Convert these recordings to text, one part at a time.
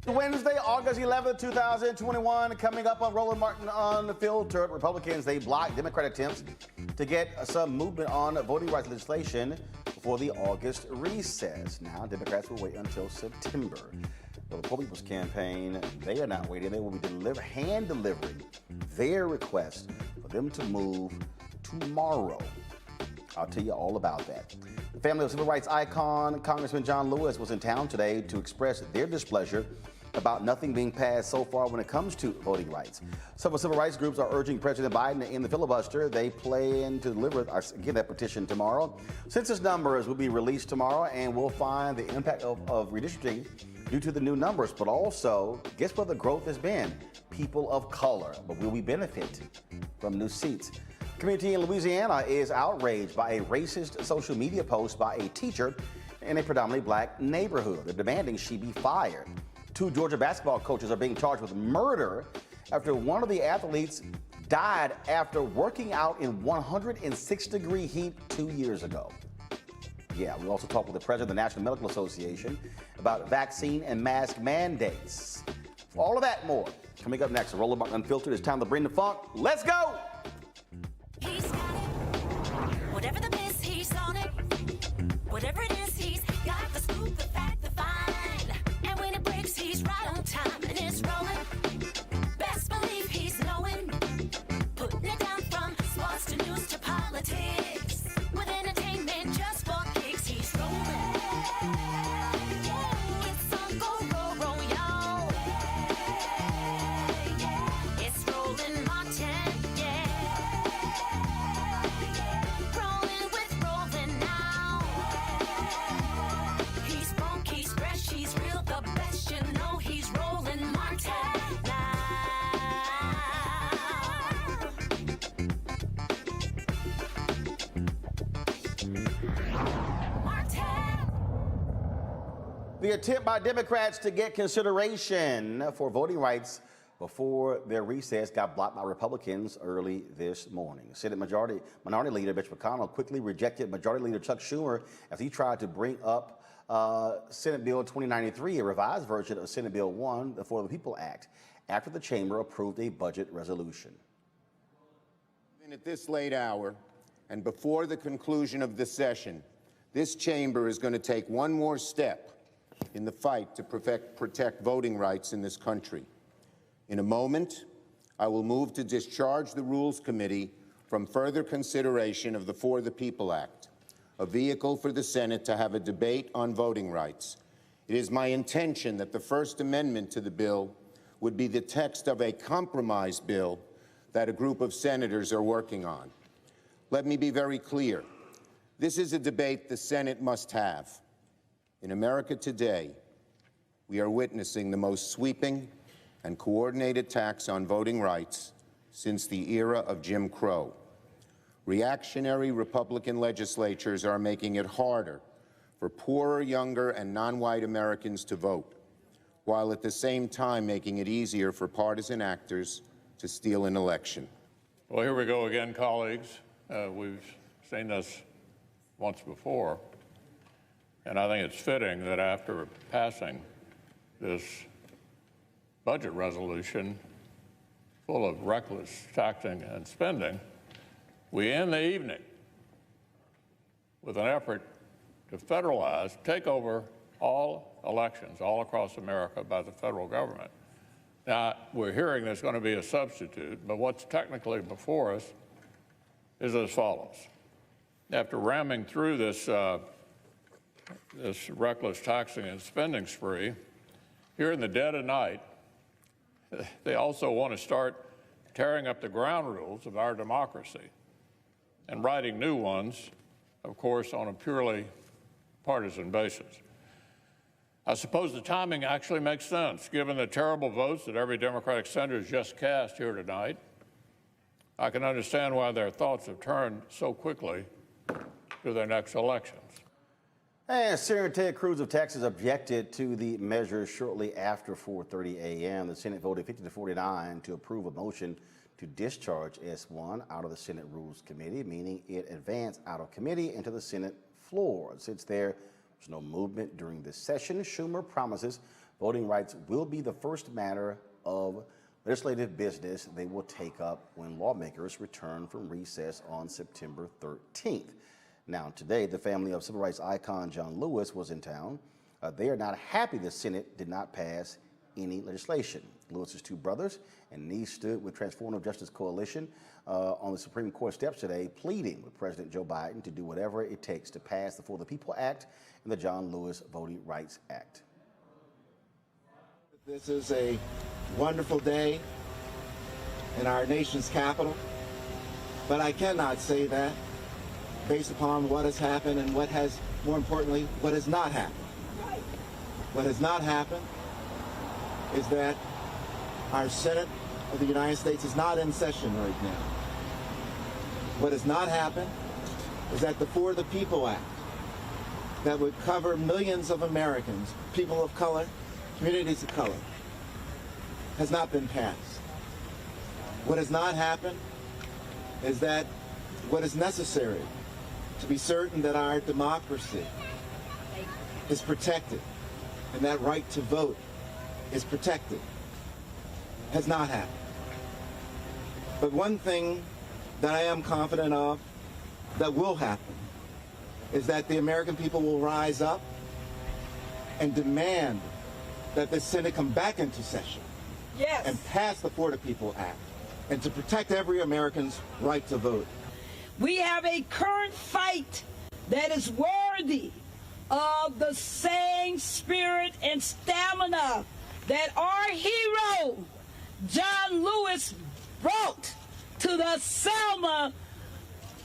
Wednesday, August 11th, 2021, coming up on Roland Martin Unfiltered. Republicans, they blocked Democrat attempts to get some movement on voting rights legislation before the August recess. Now, Democrats will wait until September. The Repubs campaign, they are not waiting. They will be hand delivering their request for them to move tomorrow. I'll tell you all about that. The family of civil rights icon, Congressman John Lewis, was in town today to express their displeasure about nothing being passed so far when it comes to voting rights. Several civil rights groups are urging President Biden to end the filibuster. They plan to deliver, again, that petition tomorrow. Census numbers will be released tomorrow, and we'll find the impact of redistricting due to the new numbers. But also, guess where the growth has been? People of color. But will we benefit from new seats? Community in Louisiana is outraged by a racist social media post by a teacher in a predominantly black neighborhood. They're demanding she be fired. 2 Georgia basketball coaches are being charged with murder after one of the athletes died after working out in 106-degree heat 2 years ago. Yeah, we also talked with the president of the National Medical Association about vaccine and mask mandates. For all of that and more, coming up next, Roland Martin Unfiltered. It's time to bring the funk. Let's go! He's got it. Whatever the miss, he's on it. Whatever it is, he's got the scoop, the fact, the find. And when it breaks, he's right on time. And it's rolling. Best believe he's knowing. Putting it down from sports to news to politics. With entertainment just for kicks, he's rolling. It's on go, roll, y'all. It's Roland Martin, rolling with Roland now. He's funky, he's fresh, he's real, the best, you know he's Roland Martin now. Martin. The attempt by Democrats to get consideration for voting rights before their recess got blocked by Republicans early this morning. Senate Minority Leader Mitch McConnell quickly rejected Majority Leader Chuck Schumer as he tried to bring up Senate Bill 2093, a revised version of Senate Bill 1, the For the People Act, after the chamber approved a budget resolution. Even at this late hour and before the conclusion of the session, this chamber is going to take one more step in the fight to protect voting rights in this country. In a moment, I will move to discharge the Rules Committee from further consideration of the For the People Act, a vehicle for the Senate to have a debate on voting rights. It is my intention that the First Amendment to the bill would be the text of a compromise bill that a group of senators are working on. Let me be very clear. This is a debate the Senate must have. In America today, we are witnessing the most sweeping and coordinated attacks on voting rights since the era of Jim Crow. Reactionary Republican legislatures are making it harder for poorer, younger, and non-white Americans to vote, while at the same time making it easier for partisan actors to steal an election. Well, here we go again, colleagues. We've seen this once before, and I think it's fitting that after passing this budget resolution full of reckless taxing and spending, we end the evening with an effort to federalize, take over all elections all across America by the federal government. Now, we're hearing there's going to be a substitute, but what's technically before us is as follows. After ramming through this reckless taxing and spending spree, here in the dead of night, they also want to start tearing up the ground rules of our democracy and writing new ones, of course, on a purely partisan basis. I suppose the timing actually makes sense, given the terrible votes that every Democratic senator has just cast here tonight. I can understand why their thoughts have turned so quickly to their next elections. And Senator Ted Cruz of Texas objected to the measure shortly after 4:30 a.m. The Senate voted 50-49 to approve a motion to discharge S1 out of the Senate Rules Committee, meaning it advanced out of committee into the Senate floor. Since there was no movement during this session, Schumer promises Voting rights will be the first matter of legislative business they will take up when lawmakers return from recess on September 13th. Now, today, the family of civil rights icon John Lewis was in town. They are not happy the Senate did not pass any legislation. Lewis's two brothers and niece stood with Transformative Justice Coalition on the Supreme Court steps today, pleading with President Joe Biden to do whatever it takes to pass the For the People Act and the John Lewis Voting Rights Act. This is a wonderful day in our nation's capital, but I cannot say that based upon what has happened and what has, more importantly, what has not happened. What has not happened is that our Senate of the United States is not in session right now. What has not happened is that the For the People Act that would cover millions of Americans, people of color, communities of color, has not been passed. What has not happened is that what is necessary to be certain that our democracy is protected and that right to vote is protected has not happened. But one thing that I am confident of that will happen is that the American people will rise up and demand that the Senate come back into session and pass the For the People Act and to protect every American's right to vote. We have a current fight that is worthy of the same spirit and stamina that our hero, John Lewis, brought to the Selma,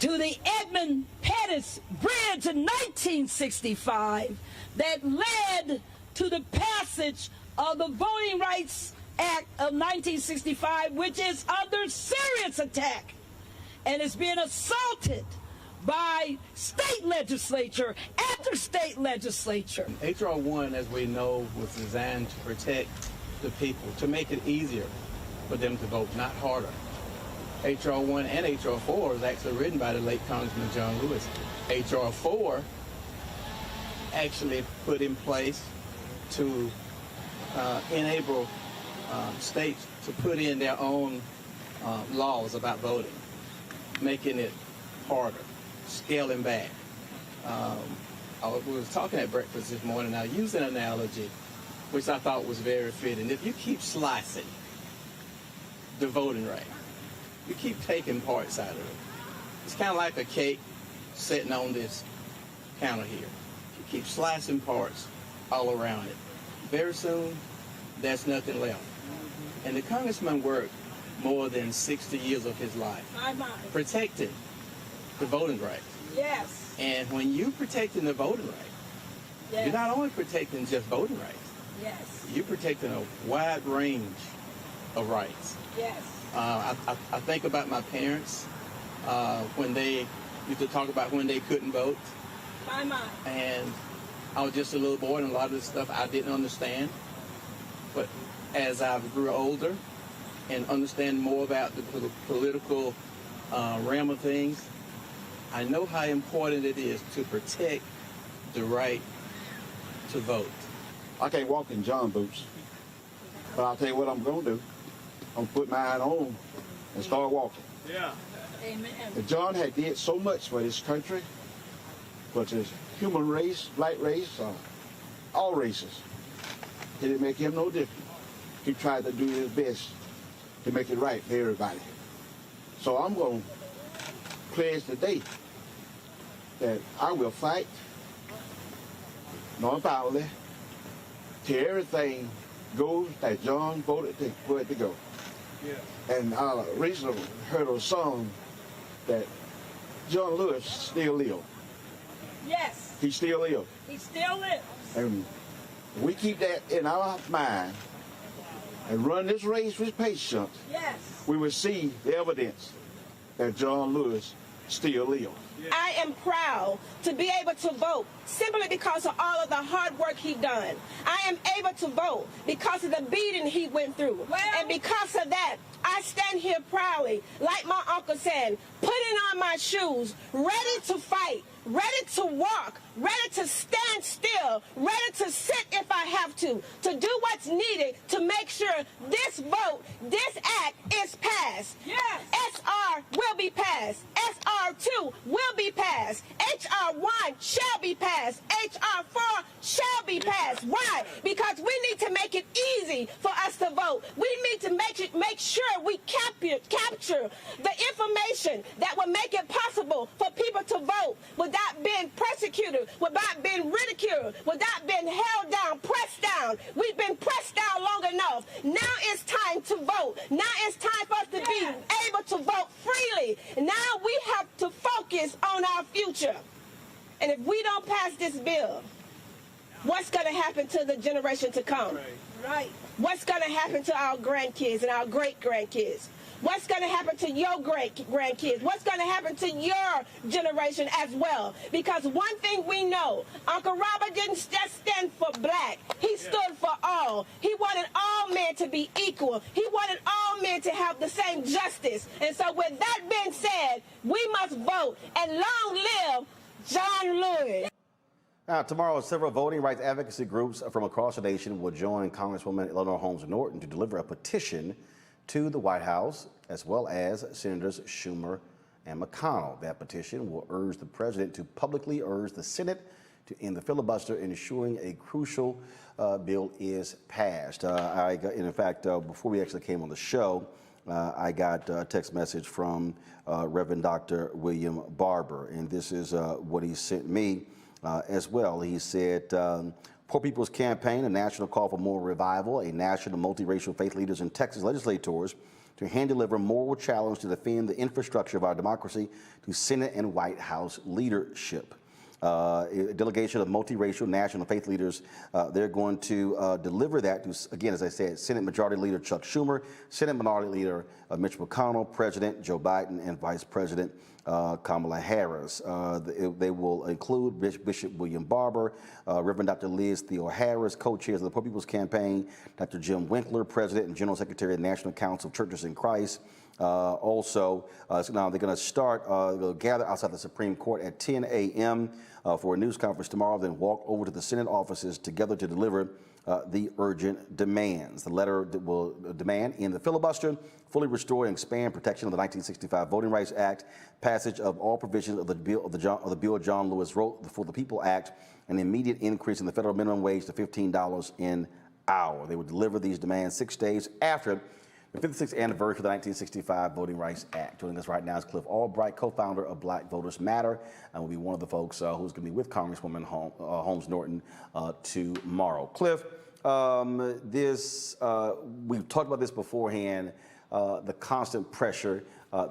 to the Edmund Pettus Bridge in 1965 that led to the passage of the Voting Rights Act of 1965, which is under serious attack and is being assaulted by state legislature after state legislature. H.R. 1, as we know, was designed to protect the people, to make it easier for them to vote, not harder. H.R. 1 and H.R. 4 was actually written by the late Congressman John Lewis. H.R. 4 actually put in place to enable states to put in their own laws about voting, making it harder, scaling back. We was talking at breakfast this morning, I used an analogy which I thought was very fitting. If you keep slicing the voting right, you keep taking parts out of it. It's kind of like a cake sitting on this counter here. You keep slicing parts all around it. Very soon, there's nothing left. And the congressman worked more than 60 years of his life protecting the voting rights. Yes. And when you protecting the voting rights, you're not only protecting just voting rights. Yes. You're protecting a wide range of rights. Yes. I think about my parents when they used to talk about when they couldn't vote. And I was just a little boy, and a lot of this stuff I didn't understand. But as I grew older and understand more about the political realm of things, I know how important it is to protect the right to vote. I can't walk in John boots, but I'll tell you what I'm going to do. I'm going to put mine on and start walking. Yeah. Amen. But John had did so much for this country, for his human race, black race, all races. It didn't make him no different. He tried to do his best to make it right for everybody. So I'm going to pledge today that I will fight non-violently till everything goes that John voted for it to go. Yeah. And I recently heard a song that John Lewis still lives. Yes. He still lives. He still lives. And if we keep that in our mind and run this race with patience, Yes. we will see the evidence that John Lewis still lives. I am proud to be able to vote simply because of all of the hard work he done. I am able to vote because of the beating he went through. And because of that, I stand here proudly, like my uncle said, putting on my shoes, ready to fight ready to walk, ready to stand still, ready to sit if I have to do what's needed to make sure this vote, this act is passed. Yes. SR will be passed. SR2 will be passed. HR1 shall be passed. HR4 shall be passed. Why? Because we need to make it easy for us to vote. We need to make sure we capture the information that will make it possible for people to vote without being persecuted, without being ridiculed, without being held down, pressed down. We've been pressed down long enough. Now it's time to vote. Now it's time for us to be able to vote freely. Now we have to focus on our future. And if we don't pass this bill, what's going to happen to the generation to come? Right. What's going to happen to our grandkids and our great-grandkids? What's going to happen to your great-grandkids? What's going to happen to your generation as well? Because one thing we know, Uncle Robert didn't just stand for black. He stood for all. He wanted all men to be equal. He wanted all men to have the same justice. And so with that being said, we must vote. And long live John Lewis. Now, tomorrow, several voting rights advocacy groups from across the nation will join Congresswoman Eleanor Holmes Norton to deliver a petition to the White House, as well as Senators Schumer and McConnell. That petition will urge the president to publicly urge the Senate to end the filibuster, ensuring a crucial bill is passed. In fact, before we actually came on the show, I got a text message from Reverend Dr. William Barber, and this is what he sent me as well. He said, Poor People's Campaign, a national call for more revival, a national multiracial faith leaders and Texas legislators to hand deliver moral challenge to defend the infrastructure of our democracy to Senate and White House leadership. A delegation of multiracial national faith leaders, they're going to deliver that to, again, as I said, Senate Majority Leader Chuck Schumer, Senate Minority Leader Mitch McConnell, President Joe Biden, and Vice President Kamala Harris. They will include Bishop William Barber, Reverend Dr. Liz Theo Harris, co-chairs of the Poor People's Campaign, Dr. Jim Winkler, President and General Secretary of the National Council of Churches in Christ. So now they're going to start, they'll gather outside the Supreme Court at 10 a.m. For a news conference tomorrow, then walk over to the Senate offices together to deliver the urgent demands. The letter will demand in the filibuster, fully restore and expand protection of the 1965 Voting Rights Act, passage of all provisions of the bill John Lewis wrote, the For the People Act, an immediate increase in the federal minimum wage to $15 an hour. They will deliver these demands 6 days after the 56th anniversary of the 1965 Voting Rights Act. Joining us right now is Cliff Albright, co-founder of Black Voters Matter, and will be one of the folks who's going to be with Congresswoman Holmes Norton tomorrow. Cliff, we've talked about this beforehand, the constant pressure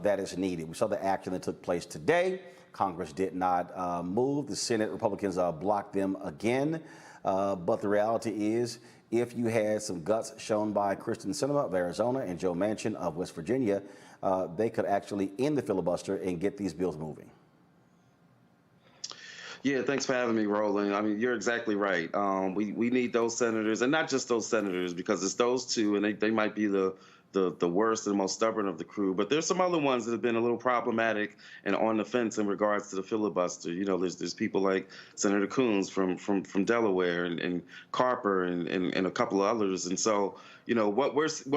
that is needed. We saw the action that took place today. Congress did not move. The Senate Republicans blocked them again. But the reality is, if you had some guts shown by Kristen Sinema of Arizona and Joe Manchin of West Virginia, they could actually end the filibuster and get these bills moving. Yeah, thanks for having me, Roland. I mean, you're exactly right. We need those senators, and not just those senators, because it's those two, and they might be the worst and most stubborn of the crew. But there's some other ones that have been a little problematic and on the fence in regards to the filibuster. You know, there's people like Senator Coons from Delaware and Carper and a couple of others. And so, you know, what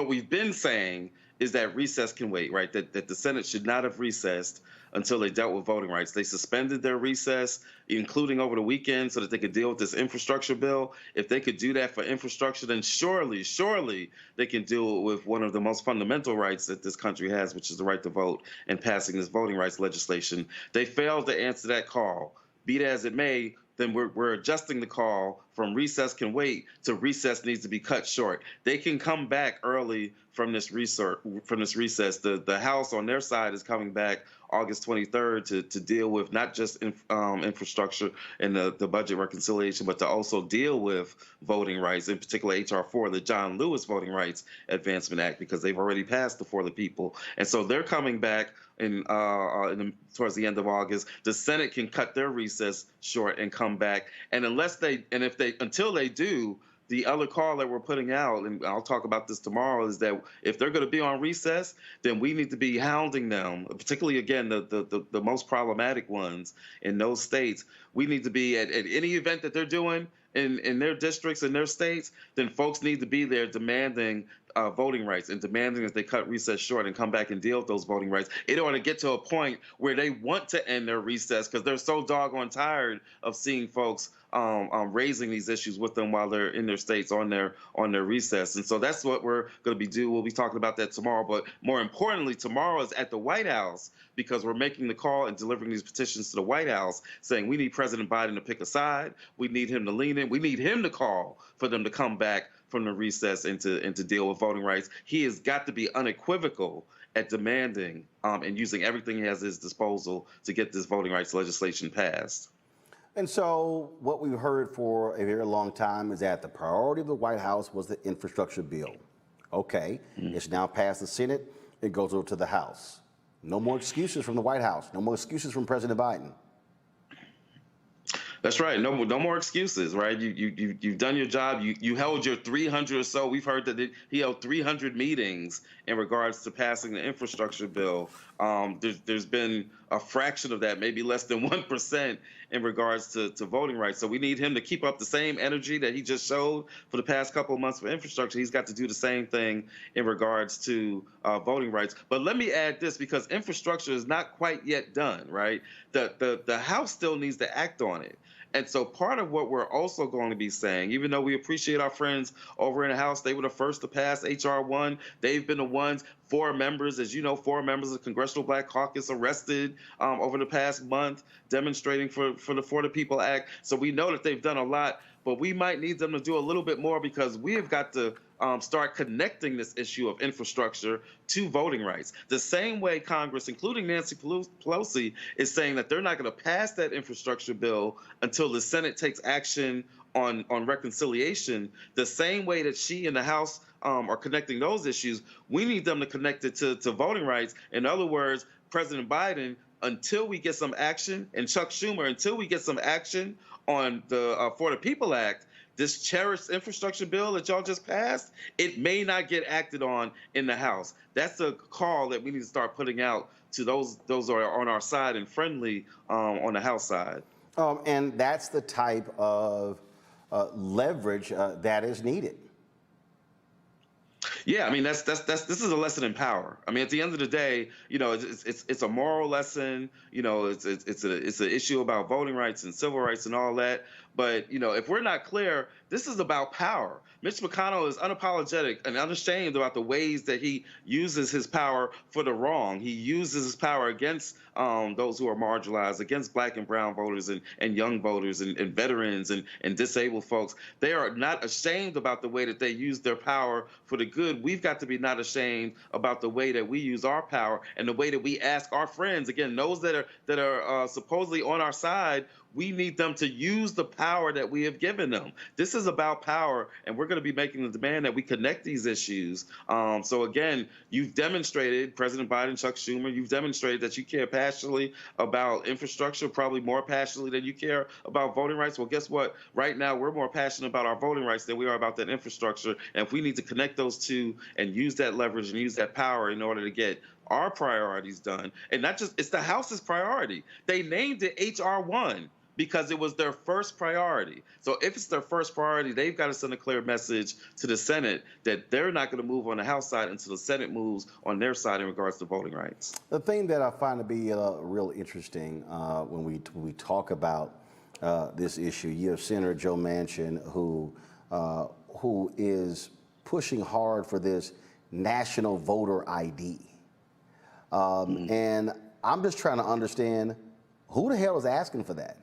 we've been saying is that recess can wait, right? That the Senate should not have recessed until they dealt with voting rights. They suspended their recess, including over the weekend, so that they could deal with this infrastructure bill. If they could do that for infrastructure, then surely they can deal with one of the most fundamental rights that this country has, which is the right to vote, and passing this voting rights legislation. They failed to answer that call. Be it as it may, then we're adjusting the call from recess can wait to recess needs to be cut short. They can come back early from this recess. The House on their side is coming back August 23rd to deal with not just infrastructure and the budget reconciliation, but to also deal with voting rights, in particular H.R. 4, the John Lewis Voting Rights Advancement Act, because they've already passed the For the People. And so they're coming back towards the end of August. The Senate can cut their recess short and come back. And until they do, the other call that we're putting out, and I'll talk about this tomorrow, is that if they're going to be on recess, then we need to be hounding them, particularly, again, the most problematic ones in those states. We need to be at any event that they're doing in their districts, in their states, then folks need to be there demanding voting rights and demanding that they cut recess short and come back and deal with those voting rights. It ought to get to a point where they want to end their recess because they're so doggone tired of seeing folks raising these issues with them while they're in their states on their recess. And so that's what we're going to be We'll be talking about that tomorrow. But more importantly, tomorrow is at the White House, because we're making the call and delivering these petitions to the White House saying we need President Biden to pick a side. We need him to lean in. We need him to call for them to come back from the recess and to deal with voting rights. He has got to be unequivocal at demanding and using everything he has at his disposal to get this voting rights legislation passed. And so what we've heard for a very long time is that the priority of the White House was the infrastructure bill. Okay, It's now passed the Senate. It goes over to the House. No more excuses from the White House. No more excuses from President Biden. That's right. No more excuses, right? You've done your job. You held your 300 or so. We've heard that he held 300 meetings in regards to passing the infrastructure bill. There's been a fraction of that, maybe less than 1% in regards to voting rights. So we need him to keep up the same energy that he just showed for the past couple of months for infrastructure. He's got to do the same thing in regards to voting rights. But let me add this, because infrastructure is not quite yet done, right? The House still needs to act on it. And so part of what we're also going to be saying, even though we appreciate our friends over in the House, they were the first to pass H.R. 1. They've been the ones, 4 members, as you know, 4 members of the Congressional Black Caucus arrested over the past month, demonstrating for the For the People Act. So we know that they've done a lot, but we might need them to do a little bit more, because we have got to start connecting this issue of infrastructure to voting rights. The same way Congress, including Nancy Pelosi, is saying that they're not going to pass that infrastructure bill until the Senate takes action on reconciliation, the same way that she and the House are connecting those issues, we need them to connect it to voting rights. In other words, President Biden, until we get some action, and Chuck Schumer, until we get some action on the For the People Act, this cherished infrastructure bill that y'all just passed, it may not get acted on in the House. That's a call that we need to start putting out to those who are on our side and friendly on the House side. And that's the type of leverage that is needed. Yeah, I mean this is a lesson in power. I mean, at the end of the day, you know, it's a moral lesson. You know, it's an issue about voting rights and civil rights and all that. But, you know, if we're not clear, this is about power. Mitch McConnell is unapologetic and unashamed about the ways that he uses his power for the wrong. He uses his power against those who are marginalized, against Black and brown voters and young voters and veterans and disabled folks. They are not ashamed about the way that they use their power for the good. We've got to be not ashamed about the way that we use our power and the way that we ask our friends, again, those that are supposedly on our side. We need them to use the power that we have given them. This is about power, and we're going to be making the demand that we connect these issues. So again, you've demonstrated, President Biden, Chuck Schumer, you've demonstrated that you care passionately about infrastructure, probably more passionately than you care about voting rights. Well, guess what? Right now, we're more passionate about our voting rights than we are about that infrastructure. And if we need to connect those two and use that leverage and use that power in order to get our priorities done, and not just, it's the House's priority. They named it H.R. 1. Because it was their first priority. So if it's their first priority, they've got to send a clear message to the Senate that they're not going to move on the House side until the Senate moves on their side in regards to voting rights. The thing that I find to be real interesting when we talk about this issue, you have Senator Joe Manchin, who is pushing hard for this national voter ID. And I'm just trying to understand, who the hell is asking for that?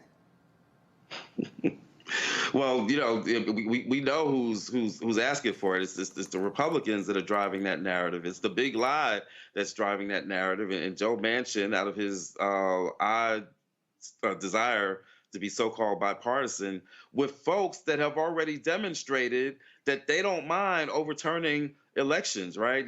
Well, you know, we know who's asking for it. It's the Republicans that are driving that narrative. It's the big lie that's driving that narrative. And Joe Manchin, out of his odd desire to be so-called bipartisan, with folks that have already demonstrated that they don't mind overturning elections, right?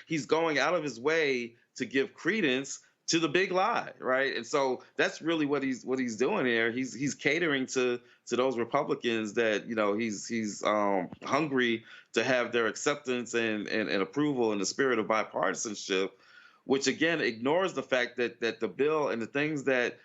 He's going out of his way to give credence to the big lie, right? And so that's really what he's doing here. He's catering to those Republicans that he's hungry to have their acceptance and approval in the spirit of bipartisanship, which again ignores the fact that the bill and the things that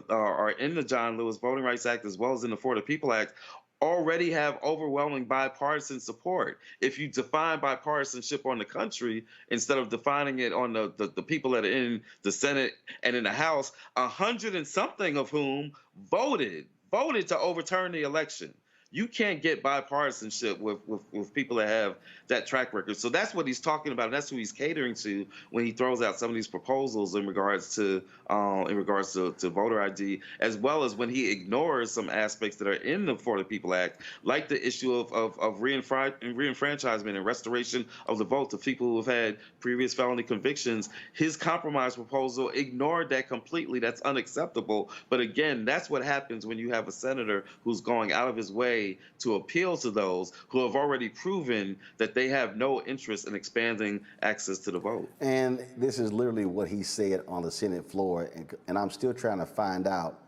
are in the John Lewis Voting Rights Act as well as in the For the People Act already have overwhelming bipartisan support. If you define bipartisanship on the country instead of defining it on the people that are in the Senate and in the House, 100 and something of whom voted to overturn the election. You can't get bipartisanship with people that have that track record. So that's what he's talking about, and that's who he's catering to when he throws out some of these proposals in regards to voter ID, as well as when he ignores some aspects that are in the For the People Act, like the issue of reenfranchisement and restoration of the vote to people who have had previous felony convictions. His compromise proposal ignored that completely. That's unacceptable. But again, that's what happens when you have a senator who's going out of his way to appeal to those who have already proven that they have no interest in expanding access to the vote. And this is literally what he said on the Senate floor, and I'm still trying to find out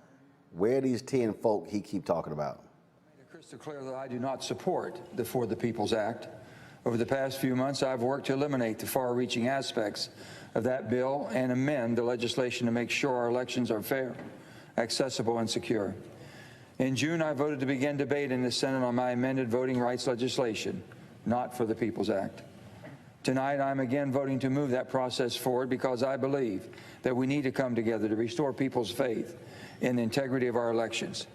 where these 10 folk he keep talking about. I made it crystal clear that I do not support the For the People's Act. Over the past few months, I've worked to eliminate the far-reaching aspects of that bill and amend the legislation to make sure our elections are fair, accessible, and secure. In June, I voted to begin debate in the Senate on my amended voting rights legislation, not For the People's Act. Tonight, I'm again voting to move that process forward because I believe that we need to come together to restore people's faith in the integrity of our elections.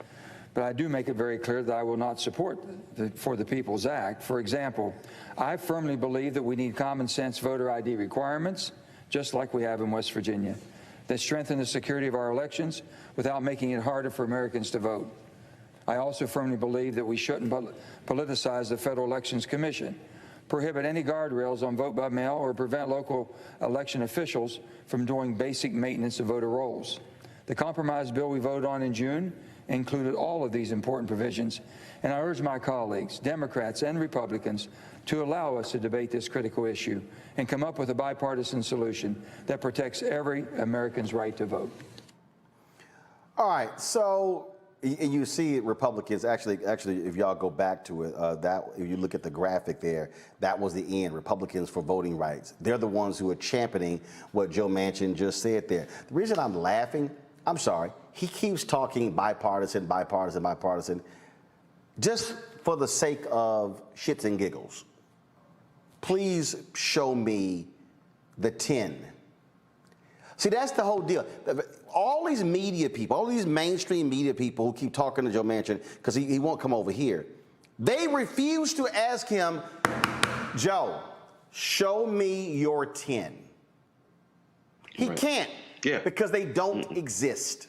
But I do make it very clear that I will not support the For the People's Act. For example, I firmly believe that we need common sense voter ID requirements, just like we have in West Virginia, that strengthen the security of our elections without making it harder for Americans to vote. I also firmly believe that we shouldn't politicize the Federal Elections Commission, prohibit any guardrails on vote by mail, or prevent local election officials from doing basic maintenance of voter rolls. The compromise bill we voted on in June included all of these important provisions, and I urge my colleagues, Democrats and Republicans, to allow us to debate this critical issue and come up with a bipartisan solution that protects every American's right to vote. All right, so you see Republicans, actually, if y'all go back to it, if you look at the graphic there, that was the end, Republicans for voting rights. They're the ones who are championing what Joe Manchin just said there. The reason I'm laughing, I'm sorry, he keeps talking bipartisan, bipartisan, bipartisan, just for the sake of shits and giggles. Please show me the 10. See, that's the whole deal. All these media people, all these mainstream media people who keep talking to Joe Manchin because he won't come over here, they refuse to ask him, Joe, show me your 10. He can't because they don't exist.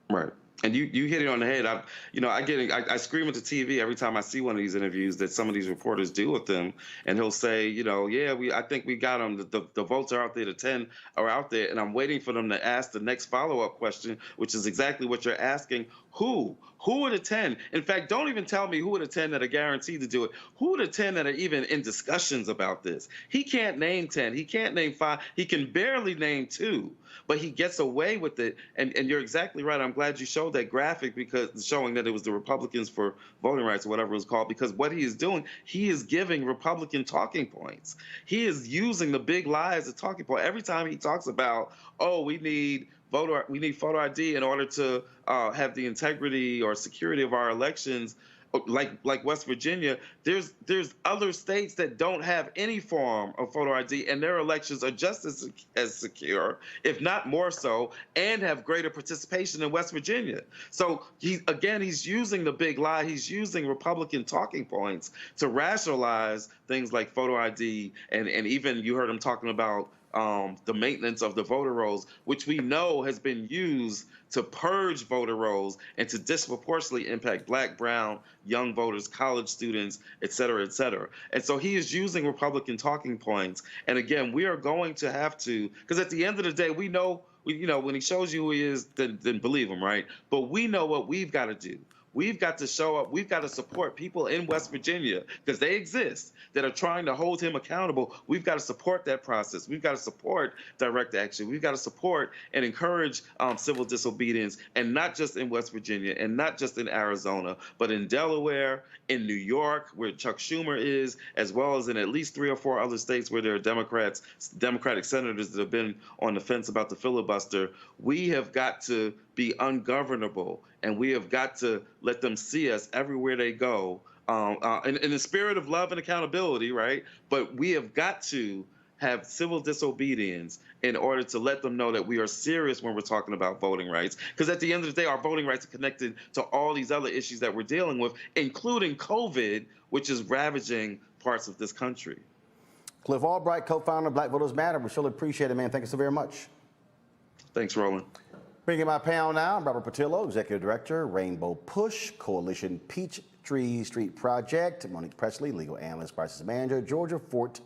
Right. And you hit it on the head. I scream at the TV every time I see one of these interviews that some of these reporters do with them, and he'll say, I think we got them. The votes are out there. The 10 are out there, and I'm waiting for them to ask the next follow-up question, which is exactly what you're asking. Who are the 10? In fact, don't even tell me who are the 10 that are guaranteed to do it. Who are the 10 that are even in discussions about this? He can't name 10. He can't name 5. He can barely name 2. But he gets away with it, and you're exactly right. I'm glad you showed that graphic, because showing that it was the Republicans for voting rights or whatever it was called, because what he is doing, he is giving Republican talking points. He is using the big lie as a talking point. Every time he talks about, we need photo ID in order to have the integrity or security of our elections, like West Virginia, there's other states that don't have any form of photo ID, and their elections are just as secure, if not more so, and have greater participation in West Virginia. So he's using the big lie. He's using Republican talking points to rationalize things like photo ID, and even you heard him talking about the maintenance of the voter rolls, which we know has been used to purge voter rolls and to disproportionately impact Black, brown, young voters, college students, et cetera, et cetera. And so he is using Republican talking points. And again, we are going to have to, because at the end of the day, we know, when he shows you who he is, then believe him, right? But we know what we've got to do. We've got to show up. We've got to support people in West Virginia, because they exist, that are trying to hold him accountable. We've got to support that process. We've got to support direct action. We've got to support and encourage civil disobedience, and not just in West Virginia, and not just in Arizona, but in Delaware, in New York, where Chuck Schumer is, as well as in at least 3 or 4 other states where there are Democratic senators that have been on the fence about the filibuster. We have got to be ungovernable, and we have got to let them see us everywhere they go, in the spirit of love and accountability, right? But we have got to have civil disobedience in order to let them know that we are serious when we're talking about voting rights. Because at the end of the day, our voting rights are connected to all these other issues that we're dealing with, including COVID, which is ravaging parts of this country. Cliff Albright, co-founder of Black Voters Matter. We surely appreciate it, man. Thank you so very much. Thanks, Roland. Bringing my panel now, Robert Patillo, Executive Director, Rainbow Push, Coalition Peachtree Street Project, Monique Presley, Legal Analyst, Crisis Manager, Georgia Fort,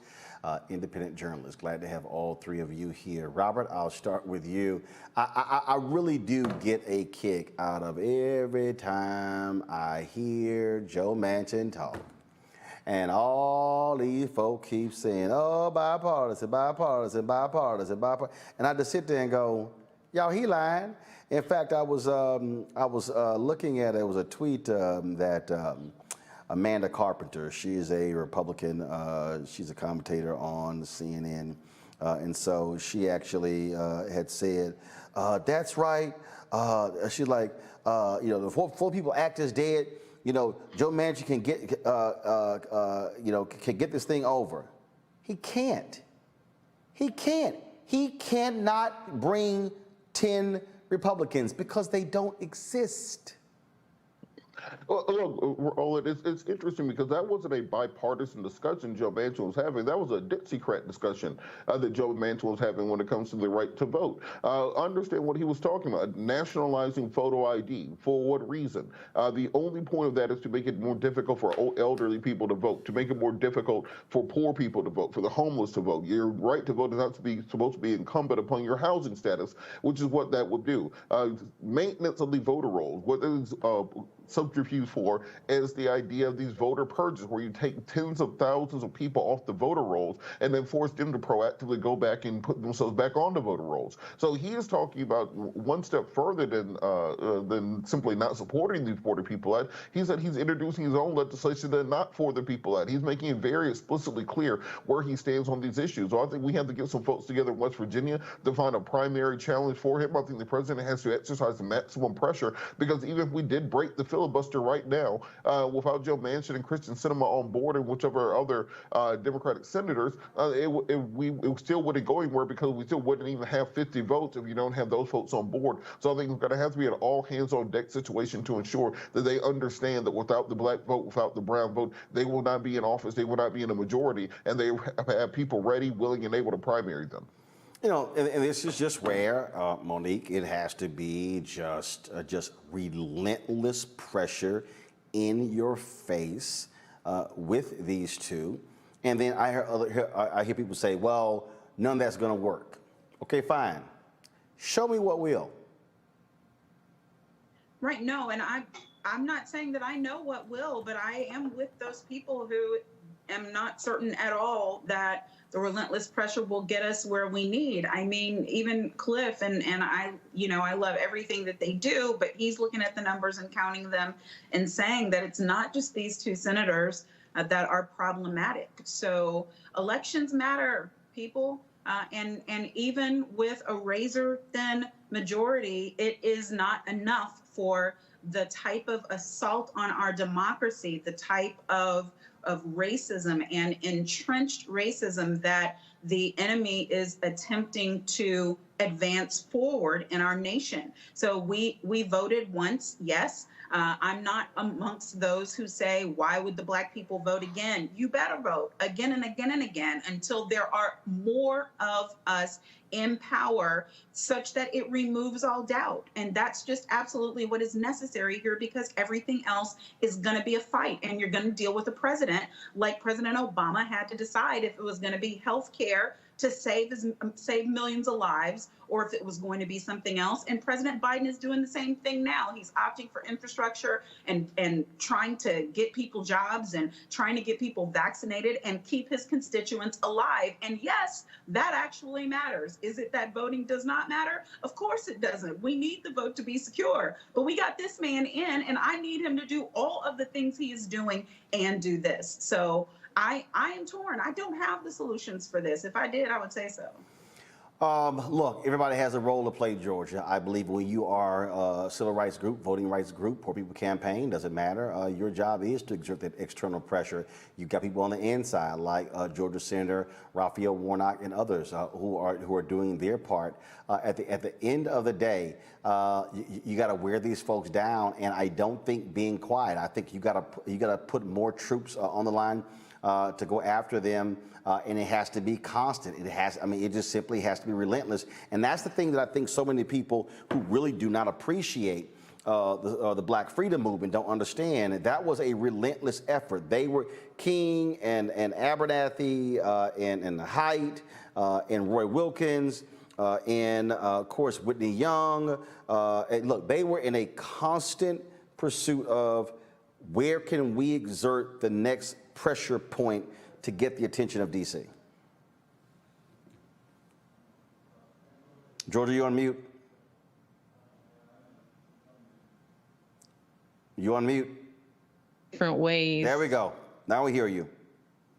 independent journalist. Glad to have all 3 of you here. Robert, I'll start with you. I really do get a kick out of every time I hear Joe Manchin talk. And all these folk keep saying, oh, bipartisan, bipartisan, bipartisan, bipartisan. And I just sit there and go, y'all, he lying. In fact, I was looking at, it was a tweet that Amanda Carpenter, she is a Republican, she's a commentator on CNN, and so she actually had said, that's right, she's like, you know, the 4 people act as dead, you know, Joe Manchin can get, you know, can get this thing over. He can't. He can't. He cannot bring 10 Republicans because they don't exist. Well, look, Roland, it's interesting because that wasn't a bipartisan discussion Joe Manchin was having. That was a Dixiecrat discussion that Joe Manchin was having when it comes to the right to vote. Understand what he was talking about, nationalizing photo ID. For what reason? The only point of that is to make it more difficult for elderly people to vote, to make it more difficult for poor people to vote, for the homeless to vote. Your right to vote is not supposed to be incumbent upon your housing status, which is what that would do. Maintenance of the voter rolls, what is subterfuge for is the idea of these voter purges, where you take tens of thousands of people off the voter rolls and then force them to proactively go back and put themselves back on the voter rolls. So he is talking about one step further than simply not supporting these Puerto People Act. He said he's introducing his own legislation that not for the People Act. He's making it very explicitly clear where he stands on these issues. So I think we have to get some folks together in West Virginia to find a primary challenge for him. I think the president has to exercise the maximum pressure, because even if we did break the filibuster right now, without Joe Manchin and Kristen Sinema on board and whichever other Democratic senators, we still wouldn't go anywhere, because we still wouldn't even have 50 votes if you don't have those folks on board. So I think it's going to have to be an all hands on deck situation to ensure that they understand that without the black vote, without the brown vote, they will not be in office, they will not be in a majority, and they have people ready, willing, and able to primary them. You know, and this is just where, Monique, it has to be just relentless pressure in your face with these two. And then I hear people say, well, none of that's going to work. Okay, fine. Show me what will. Right, no, and I'm not saying that I know what will, but I am with those people who am not certain at all that the relentless pressure will get us where we need. I mean, even Cliff and I, you know, I love everything that they do, but he's looking at the numbers and counting them and saying that it's not just these 2 senators that are problematic. So elections matter, people, and even with a razor-thin majority, it is not enough for the type of assault on our democracy, the type of racism and entrenched racism that the enemy is attempting to advance forward in our nation. So we voted once, yes. I'm not amongst those who say, why would the black people vote again? You better vote again and again and again until there are more of us in power such that it removes all doubt. And that's just absolutely what is necessary here, because everything else is going to be a fight, and you're going to deal with a president like President Obama had to decide if it was going to be health care to save millions of lives, or if it was going to be something else. And President Biden is doing the same thing now. He's opting for infrastructure and trying to get people jobs and trying to get people vaccinated and keep his constituents alive. And yes, that actually matters. Is it that voting does not matter? Of course it doesn't. We need the vote to be secure. But we got this man in, and I need him to do all of the things he is doing and do this. So I am torn. I don't have the solutions for this. If I did, I would say so. Look, everybody has a role to play, Georgia. I believe when you are a civil rights group, voting rights group, Poor People Campaign, doesn't matter. Your job is to exert that external pressure. You've got people on the inside, like Georgia Senator Raphael Warnock and others who are doing their part. At the end of the day, you got to wear these folks down, and I don't think being quiet. I think you got to put more troops on the line to go after them. And it has to be constant. It just simply has to be relentless. And that's the thing that I think so many people who really do not appreciate the Black Freedom Movement don't understand. That was a relentless effort. They were King and Abernathy and Haidt and Roy Wilkins and of course Whitney Young. And look, they were in a constant pursuit of where can we exert the next pressure point to get the attention of D.C. Georgia, you on mute? You on mute? Different ways. There we go. Now we hear you.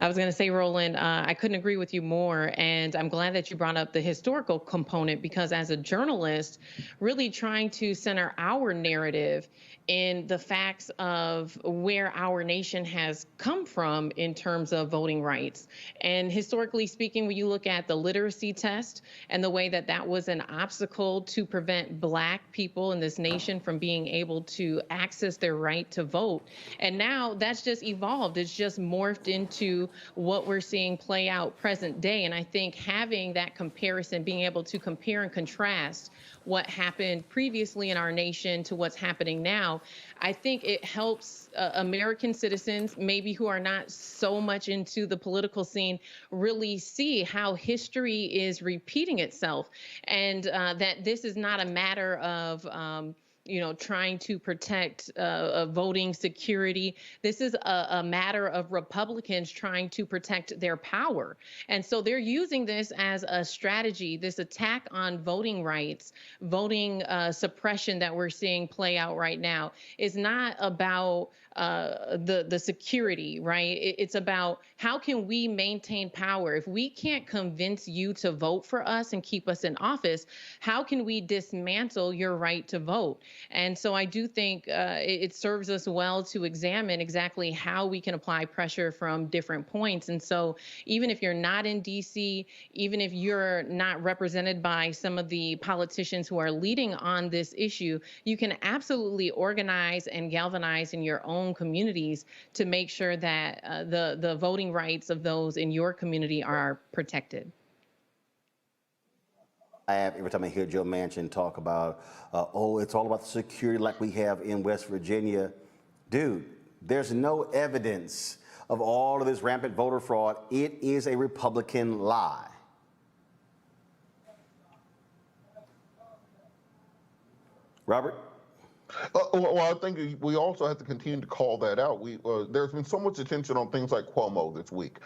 I was going to say, Roland, I couldn't agree with you more. And I'm glad that you brought up the historical component, because as a journalist, really trying to center our narrative in the facts of where our nation has come from in terms of voting rights. And historically speaking, when you look at the literacy test and the way that that was an obstacle to prevent Black people in this nation from being able to access their right to vote. And now that's just evolved. It's just morphed into what we're seeing play out present day. And I think having that comparison, being able to compare and contrast what happened previously in our nation to what's happening now, I think it helps American citizens, maybe who are not so much into the political scene, really see how history is repeating itself, and that this is not a matter of trying to protect voting security. This is a matter of Republicans trying to protect their power. And so they're using this as a strategy, this attack on voting rights, voting suppression that we're seeing play out right now is not about the security, right? It's about how can we maintain power? If we can't convince you to vote for us and keep us in office, how can we dismantle your right to vote? And so I do think it serves us well to examine exactly how we can apply pressure from different points. And so even if you're not in DC, even if you're not represented by some of the politicians who are leading on this issue, you can absolutely organize and galvanize in your own communities to make sure that the voting rights of those in your community are protected. Every time I hear Joe Manchin talk about, it's all about the security like we have in West Virginia. Dude, there's no evidence of all of this rampant voter fraud. It is a Republican lie. Robert? Well, I think we also have to continue to call that out. There's been so much attention on things like Cuomo this week,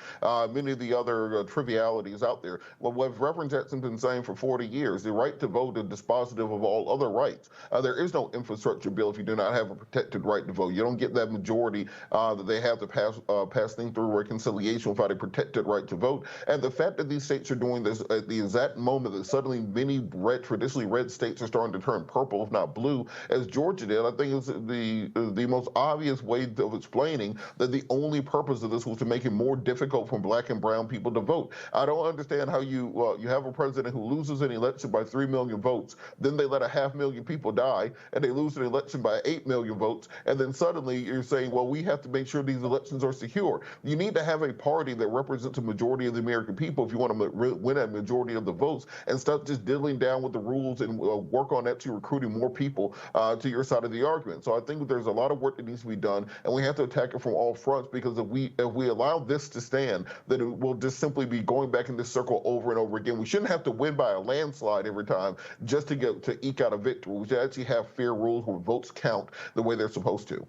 many of the other trivialities out there. Well, what Reverend Jackson's been saying for 40 years, the right to vote is dispositive of all other rights. There is no infrastructure bill if you do not have a protected right to vote. You don't get that majority that they have to pass things through reconciliation without a protected right to vote. And the fact that these states are doing this at the exact moment that suddenly many traditionally red states are starting to turn purple, if not blue, as Georgia did, I think it's the most obvious way of explaining that the only purpose of this was to make it more difficult for Black and brown people to vote. I don't understand how you have a president who loses an election by 3 million votes, then they let 500,000 people die, and they lose an election by 8 million votes, and then suddenly you're saying, well, we have to make sure these elections are secure. You need to have a party that represents a majority of the American people if you want to win a majority of the votes, and stop just diddling down with the rules and work on that to recruiting more people to your side of the argument. So I think there's a lot of work that needs to be done, and we have to attack it from all fronts, because if we allow this to stand, then it will just simply be going back in this circle over and over again. We shouldn't have to win by a landslide every time just to eke out a victory. We should actually have fair rules where votes count the way they're supposed to.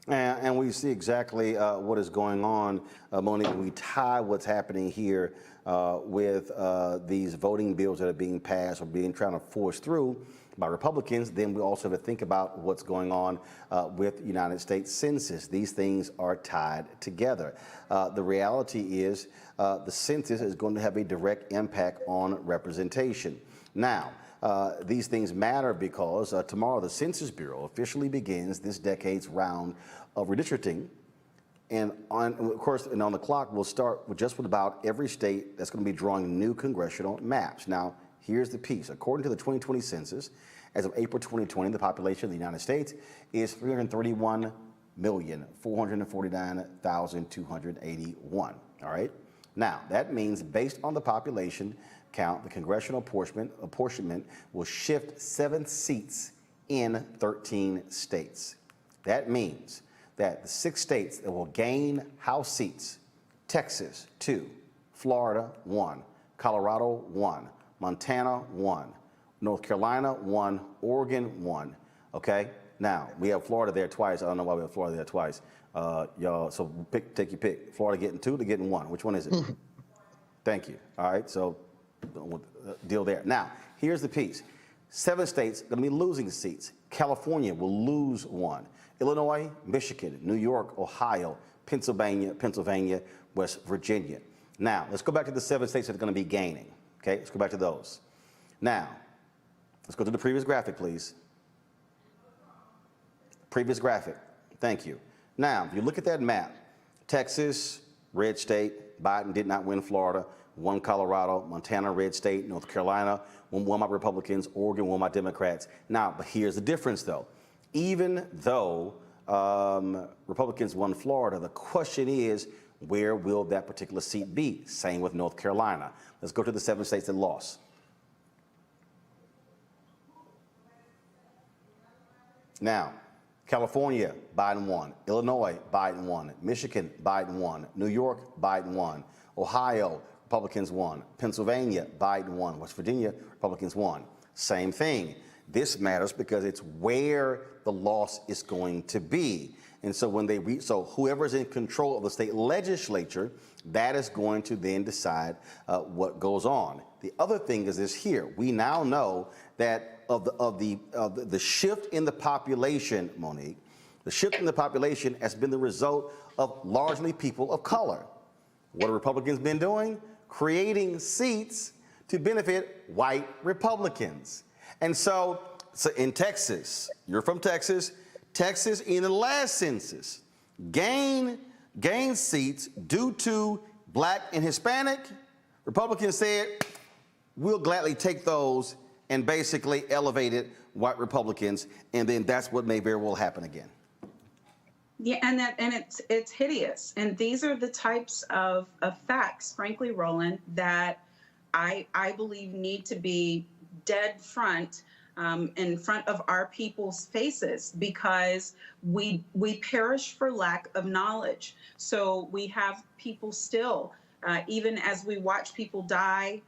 And we see exactly what is going on, Monique. We tie what's happening here with these voting bills that are being passed or being trying to force through by Republicans. Then we also have to think about what's going on with United States Census. These things are tied together. The reality is the census is going to have a direct impact on representation. Now, these things matter because tomorrow the Census Bureau officially begins this decade's round of redistricting. And on the clock, we'll start with just about every state that's going to be drawing new congressional maps. Now, here's the piece. According to the 2020 census, as of April 2020, the population of the United States is 331,449,281. All right? Now, that means based on the population count, the congressional apportionment will shift 7 seats in 13 states. That means that the 6 states that will gain House seats: Texas 2, Florida 1, Colorado 1, Montana 1, North Carolina 1, Oregon 1. Okay? Now, we have Florida there twice. I don't know why we have Florida there twice. Y'all, so take your pick. Florida getting 2, they're getting 1. Which one is it? Thank you. All right, so deal there. Now, here's the piece. 7 states going to be losing seats. California will lose 1. Illinois, Michigan, New York, Ohio, Pennsylvania, West Virginia. Now, let's go back to the 7 states that are going to be gaining. Okay, let's go back to those. Now, let's go to the previous graphic, please. Previous graphic. Thank you. Now, if you look at that map, Texas, red state. Biden did not win Florida. Won Colorado. Montana, red state. North Carolina won by Republicans. Oregon won by Democrats. Now, but here's the difference, though. Even though Republicans won Florida, the question is, where will that particular seat be? Same with North Carolina. Let's go to the 7 states that lost. Now, California, Biden won. Illinois, Biden won. Michigan, Biden won. New York, Biden won. Ohio, Republicans won. Pennsylvania, Biden won. West Virginia, Republicans won. Same thing. This matters because it's where the loss is going to be. And so when so whoever's in control of the state legislature, that is going to then decide what goes on. The other thing is this here. We now know that of the shift in the population, Monique, the shift in the population has been the result of largely people of color. What have Republicans been doing? Creating seats to benefit white Republicans. And so in Texas, you're from Texas, Texas in the last census gained seats due to Black and Hispanic. Republicans said, we'll gladly take those and basically elevated white Republicans, and then that's what may very well happen again. Yeah, and it's hideous. And these are the types of facts, frankly, Roland, that I believe need to be dead front in front of our people's faces, because we perish for lack of knowledge. So we have people still, even as we watch people die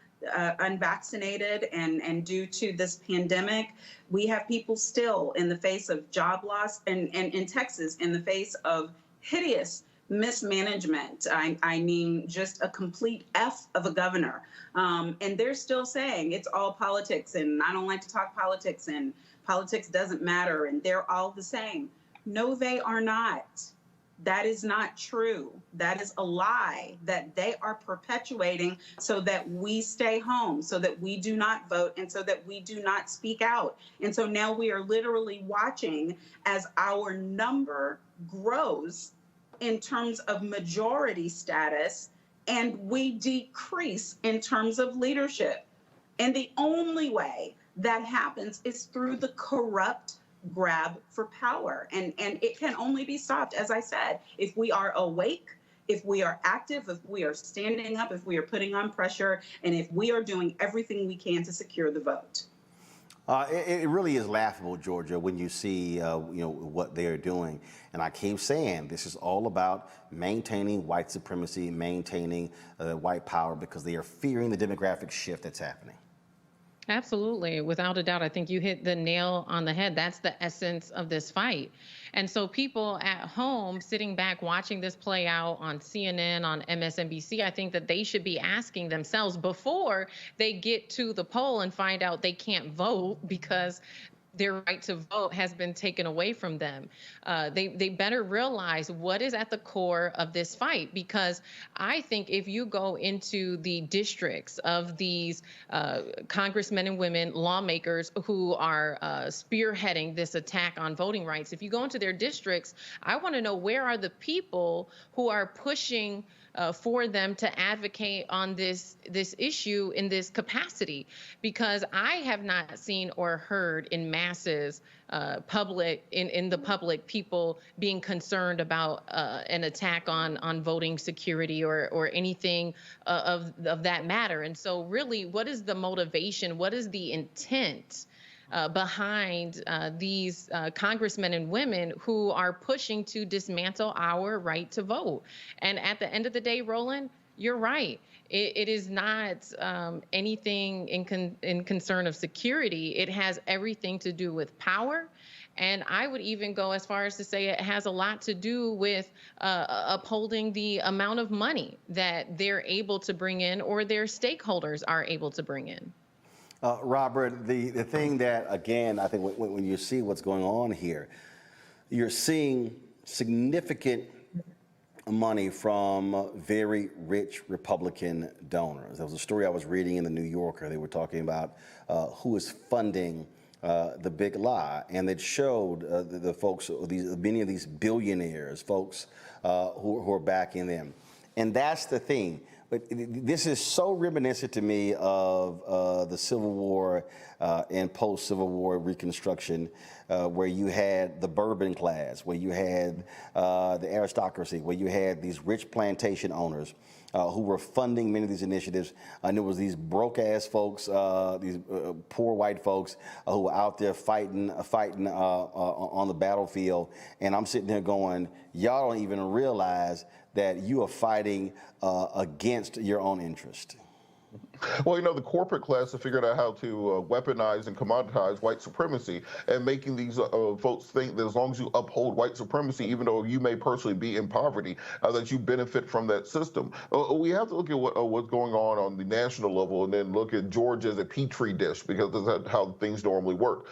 unvaccinated and due to this pandemic, we have people still in the face of job loss and in Texas in the face of hideous mismanagement. I mean, just a complete F of a governor. And they're still saying it's all politics, and I don't like to talk politics, and politics doesn't matter, and they're all the same. No, they are not. That is not true. That is a lie that they are perpetuating so that we stay home, so that we do not vote, and so that we do not speak out. And so now we are literally watching as our number grows in terms of majority status, and we decrease in terms of leadership. And the only way that happens is through the corrupt grab for power. And it can only be stopped, as I said, if we are awake, if we are active, if we are standing up, if we are putting on pressure, and if we are doing everything we can to secure the vote. It really is laughable, Georgia, when you see what they're doing. And I keep saying this is all about maintaining white supremacy, maintaining white power, because they are fearing the demographic shift that's happening. Absolutely. Without a doubt. I think you hit the nail on the head. That's the essence of this fight. And so people at home sitting back watching this play out on CNN, on MSNBC, I think that they should be asking themselves before they get to the poll and find out they can't vote because their right to vote has been taken away from them. They better realize what is at the core of this fight, because I think if you go into the districts of these congressmen and women, lawmakers who are spearheading this attack on voting rights, if you go into their districts, I want to know where are the people who are pushing for them to advocate on this issue in this capacity, because I have not seen or heard in masses in the public people being concerned about an attack on voting security or anything of that matter. And so really, what is the motivation? What is the intent behind these congressmen and women who are pushing to dismantle our right to vote? And at the end of the day, Roland, you're right. It is not anything in concern of security. It has everything to do with power. And I would even go as far as to say it has a lot to do with upholding the amount of money that they're able to bring in or their stakeholders are able to bring in. Robert, the thing that, again, I think when you see what's going on here, you're seeing significant money from very rich Republican donors. There was a story I was reading in the New Yorker. They were talking about who is funding the big lie, and it showed the folks, many of these billionaires, folks who are backing them. And that's the thing. But this is so reminiscent to me of the Civil War and post-Civil War Reconstruction, where you had the bourbon class, where you had the aristocracy, where you had these rich plantation owners who were funding many of these initiatives. And there was these broke-ass folks, these poor white folks who were out there fighting on the battlefield. And I'm sitting there going, y'all don't even realize that you are fighting against your own interest. Well, the corporate class have figured out how to weaponize and commoditize white supremacy, and making these folks think that as long as you uphold white supremacy, even though you may personally be in poverty, that you benefit from that system. We have to look at what's going on the national level, and then look at Georgia as a petri dish, because that's how things normally work.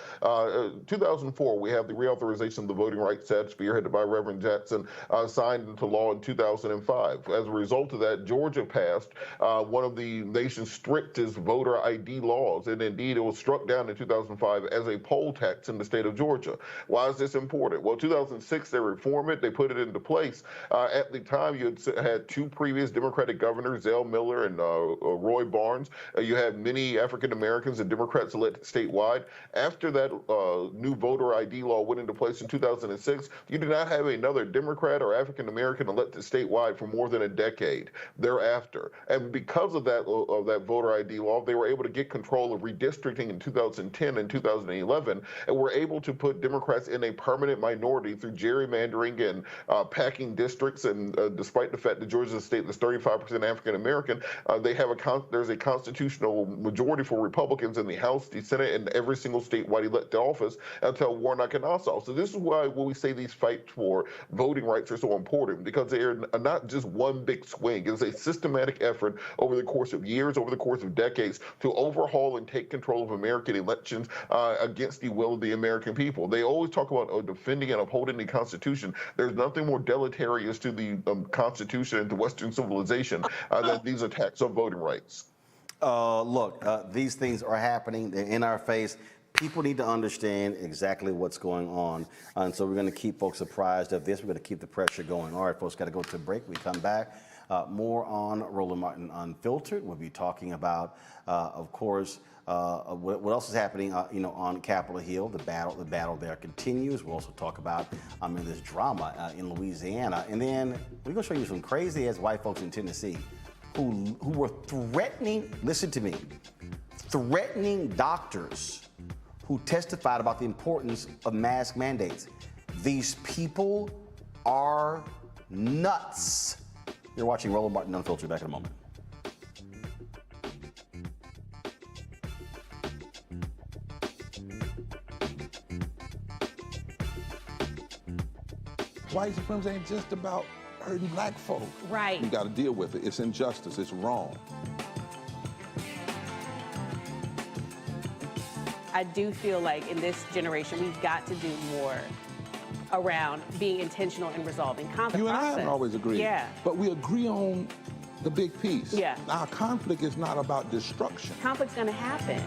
2004, we have the reauthorization of the Voting Rights Act, spearheaded by Reverend Jackson, signed into law in 2005. As a result of that, Georgia passed one of the nation's strictest voter ID laws, and indeed it was struck down in 2005 as a poll tax in the state of Georgia. Why is this important? Well, 2006 they reformed it, they put it into place. At the time, you had two previous Democratic governors, Zell Miller and Roy Barnes. You had many African Americans and Democrats elected statewide. After that new voter ID law went into place in 2006, you did not have another Democrat or African American elected statewide for more than a decade thereafter. And because of that voter ID law, they were able to get control of redistricting in 2010 and 2011, and were able to put Democrats in a permanent minority through gerrymandering and packing districts. And despite the fact that Georgia is a state that's 35% African American, there's a constitutional majority for Republicans in the House, the Senate, and every single statewide elected office until Warnock and Nassau. So this is why when we say these fights for voting rights are so important, because they are not just one big swing. It's a systematic effort over the course of years, over the course of decades, to overhaul and take control of American elections against the will of the American people. They always talk about defending and upholding the Constitution. There's nothing more deleterious to the Constitution and to Western civilization than these attacks on voting rights. Look, these things are happening. They're in our face. People need to understand exactly what's going on. And so we're going to keep folks apprised of this. We're going to keep the pressure going. All right, folks, got to go to a break. We come back. More on Roland Martin Unfiltered. We'll be talking about, of course, what else is happening, on Capitol Hill. The battle there continues. We'll also talk about this drama in Louisiana, and then we're gonna show you some crazy-ass white folks in Tennessee who were threatening. Listen to me, threatening doctors who testified about the importance of mask mandates. These people are nuts. You're watching Roland Martin Unfiltered. Back in a moment. White supremacy ain't just about hurting black folk. Right. You got to deal with it. It's injustice. It's wrong. I do feel like in this generation, we've got to do more around being intentional in resolving conflict. You and I haven't always agreed. Yeah. But we agree on the big piece. Yeah. Our conflict is not about destruction. Conflict's going to happen.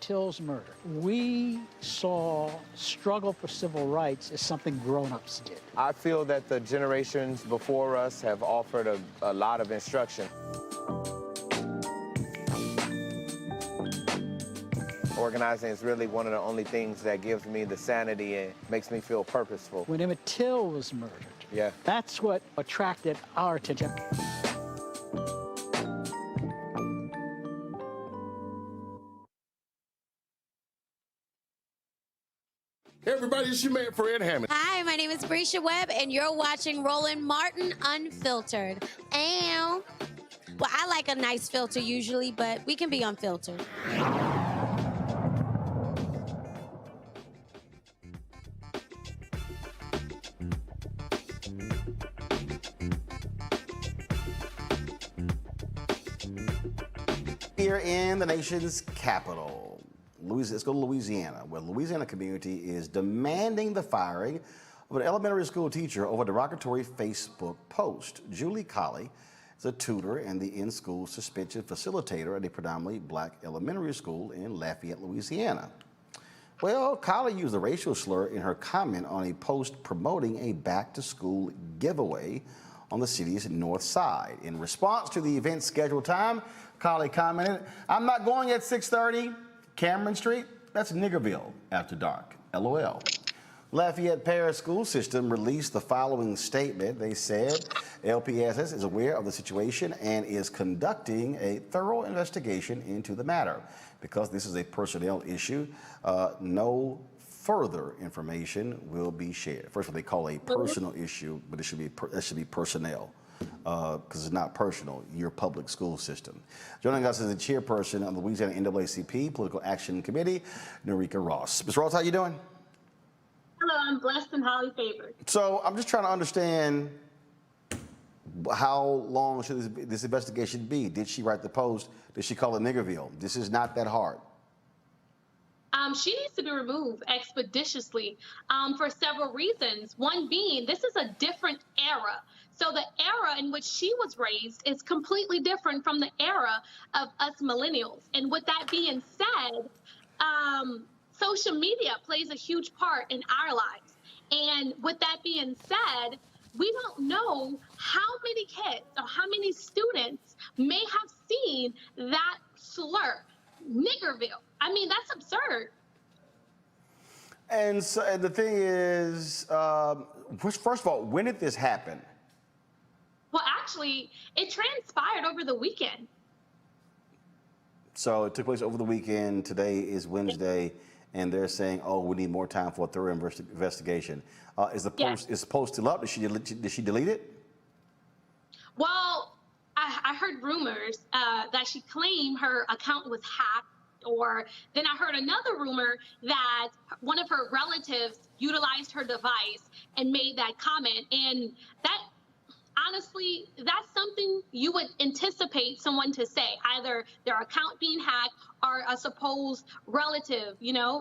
Till's murder. We saw struggle for civil rights as something grown-ups did. I feel that the generations before us have offered a lot of instruction. Organizing is really one of the only things that gives me the sanity and makes me feel purposeful. When Emmett Till was murdered, that's what attracted our attention. Hey everybody, it's your man Fred Hammond. Hi, my name is Brescia Webb, and you're watching Roland Martin Unfiltered. Ow. Well, I like a nice filter usually, but we can be unfiltered. Here in the nation's capital. Let's go to Louisiana, where the Louisiana community is demanding the firing of an elementary school teacher over a derogatory Facebook post. Julie Colley is a tutor and the in-school suspension facilitator at a predominantly black elementary school in Lafayette, Louisiana. Well, Colley used a racial slur in her comment on a post promoting a back-to-school giveaway on the city's north side. In response to the event's scheduled time, Colley commented, "I'm not going at 6:30. Cameron Street, that's Niggerville after dark, LOL." Lafayette Parish School System released the following statement. They said LPSS is aware of the situation and is conducting a thorough investigation into the matter. Because this is a personnel issue, no further information will be shared. First of all, they call it a personal issue, but it should be personnel. Because it's not personal, your public school system. Joining us is the chairperson of the Louisiana NAACP Political Action Committee, Norika Ross. Ms. Ross, how you doing? Hello, I'm blessed and highly favored. So I'm just trying to understand how long should this investigation be? Did she write the post? Did she call it Niggerville? This is not that hard. She needs to be removed expeditiously for several reasons. One being, this is a different era. So the era in which she was raised is completely different from the era of us millennials. And with that being said, social media plays a huge part in our lives. And with that being said, we don't know how many kids or how many students may have seen that slur, Niggerville. I mean, that's absurd. And so and the thing is, first of all, when did this happen? Well, actually, it transpired over the weekend. So it took place over the weekend. Today is Wednesday, and they're saying, "Oh, we need more time for a thorough investigation." Is the post still up? Did she delete it? Well, I heard rumors that she claimed her account was hacked, or then I heard another rumor that one of her relatives utilized her device and made that comment, and that. Honestly, that's something you would anticipate someone to say, either their account being hacked or a supposed relative,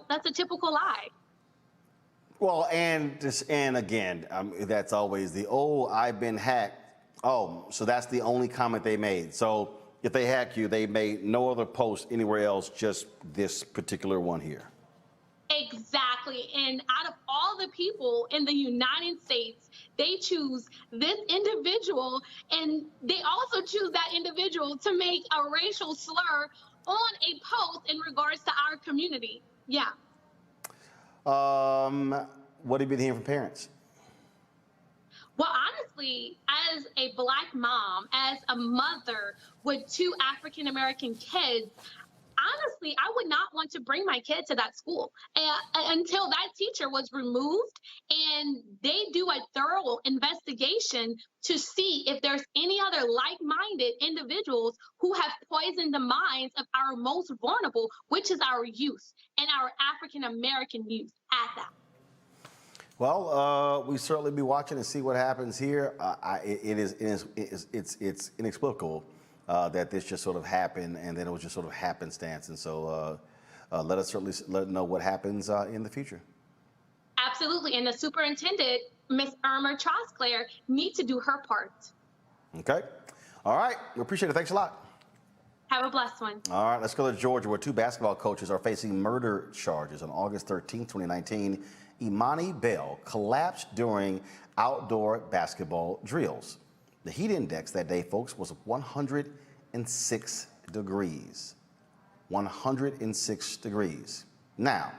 that's a typical lie. Well, and again, that's always the, I've been hacked. Oh, so that's the only comment they made. So if they hack you, they made no other post anywhere else, just this particular one here. Exactly. And out of all the people in the United States, they choose this individual, and they also choose that individual to make a racial slur on a post in regards to our community. Yeah. What have you been hearing from parents? Well, honestly, as a Black mom, as a mother with two African American kids, honestly, I would not want to bring my kid to that school until that teacher was removed and they do a thorough investigation to see if there's any other like-minded individuals who have poisoned the minds of our most vulnerable, which is our youth and our African American youth at that. Well, we certainly be watching and see what happens here. It's inexplicable that this just sort of happened, and then it was just sort of happenstance. And so let us certainly know what happens in the future. Absolutely, and the superintendent, Miss Irma Trosclair, needs to do her part. Okay. All right. We appreciate it. Thanks a lot. Have a blessed one. All right. Let's go to Georgia, where two basketball coaches are facing murder charges. On August 13, 2019, Imani Bell collapsed during outdoor basketball drills. The heat index that day, folks, was 106 degrees. 106 degrees. Now,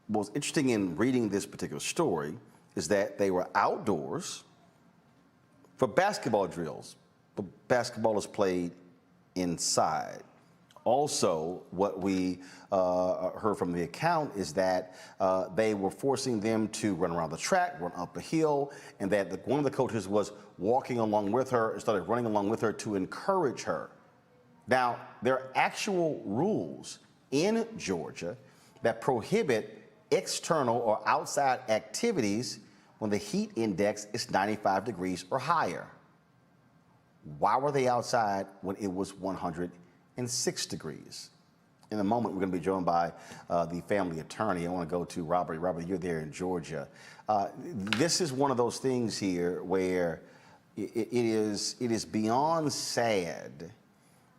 what was interesting in reading this particular story is that they were outdoors for basketball drills, but basketball is played inside. Also, what we heard from the account is that they were forcing them to run around the track, run up a hill, and that one of the coaches was walking along with her and started running along with her to encourage her. Now, there are actual rules in Georgia that prohibit external or outside activities when the heat index is 95 degrees or higher. Why were they outside when it was 106 degrees? In a moment, we're going to be joined by the family attorney. I want to go to Robert. Robert, you're there in Georgia. This is one of those things here where it is beyond sad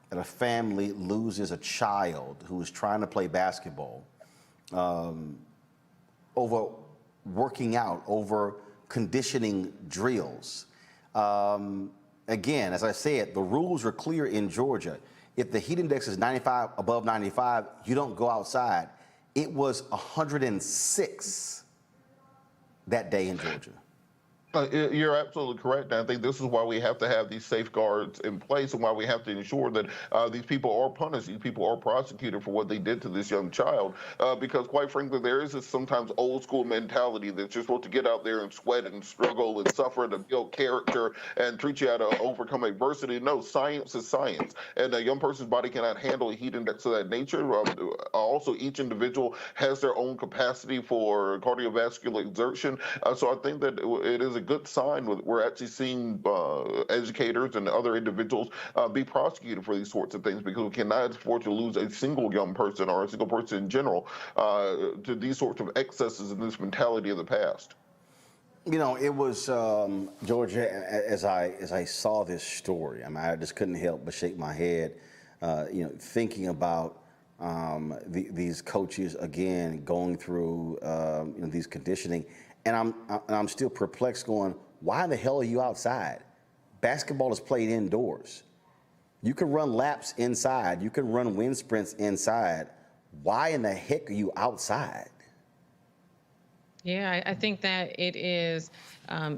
that a family loses a child who is trying to play basketball over working out, over conditioning drills. Again, as I said, the rules are clear in Georgia. If the heat index is 95, above 95, you don't go outside. It was 106 that day in Georgia. You're absolutely correct. And I think this is why we have to have these safeguards in place and why we have to ensure that these people are punished, these people are prosecuted for what they did to this young child. Because quite frankly, there is this sometimes old school mentality that you're supposed to get out there and sweat and struggle and suffer to build character and treat you how to overcome adversity. No, science is science. And a young person's body cannot handle a heat index of that nature. Also, each individual has their own capacity for cardiovascular exertion. So I think that it is a good sign. We're actually seeing educators and other individuals be prosecuted for these sorts of things, because we cannot afford to lose a single young person or a single person in general to these sorts of excesses in this mentality of the past. You know, it was Georgia. As I saw this story, I mean, I just couldn't help but shake my head. Thinking about these coaches again going through these conditioning. And I'm still perplexed going, why the hell are you outside? Basketball is played indoors. You can run laps inside. You can run wind sprints inside. Why in the heck are you outside? Yeah, I think that it is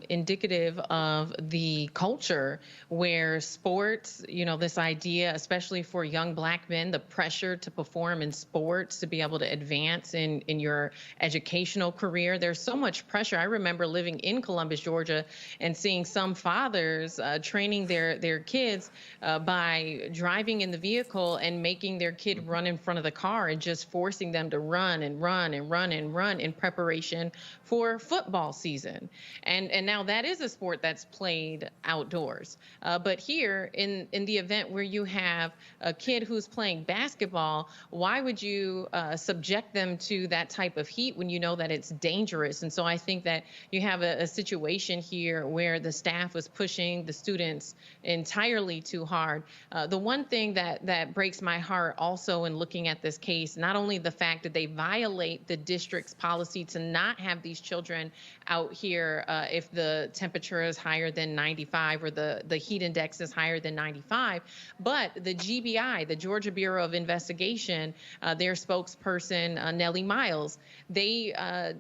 indicative of the culture where sports, this idea, especially for young Black men, the pressure to perform in sports, to be able to advance in your educational career. There's so much pressure. I remember living in Columbus, Georgia, and seeing some fathers training their kids by driving in the vehicle and making their kid run in front of the car and just forcing them to run and run and run and run in preparation for football season. And now that is a sport that's played outdoors. But here in the event where you have a kid who's playing basketball, why would you subject them to that type of heat when you know that it's dangerous? And so I think that you have a situation here where the staff was pushing the students entirely too hard. The one thing that breaks my heart also in looking at this case, not only the fact that they violate the district's policy to not have these children out here if the temperature is higher than 95 or the heat index is higher than 95. But the GBI, the Georgia Bureau of Investigation, their spokesperson, Nellie Miles, they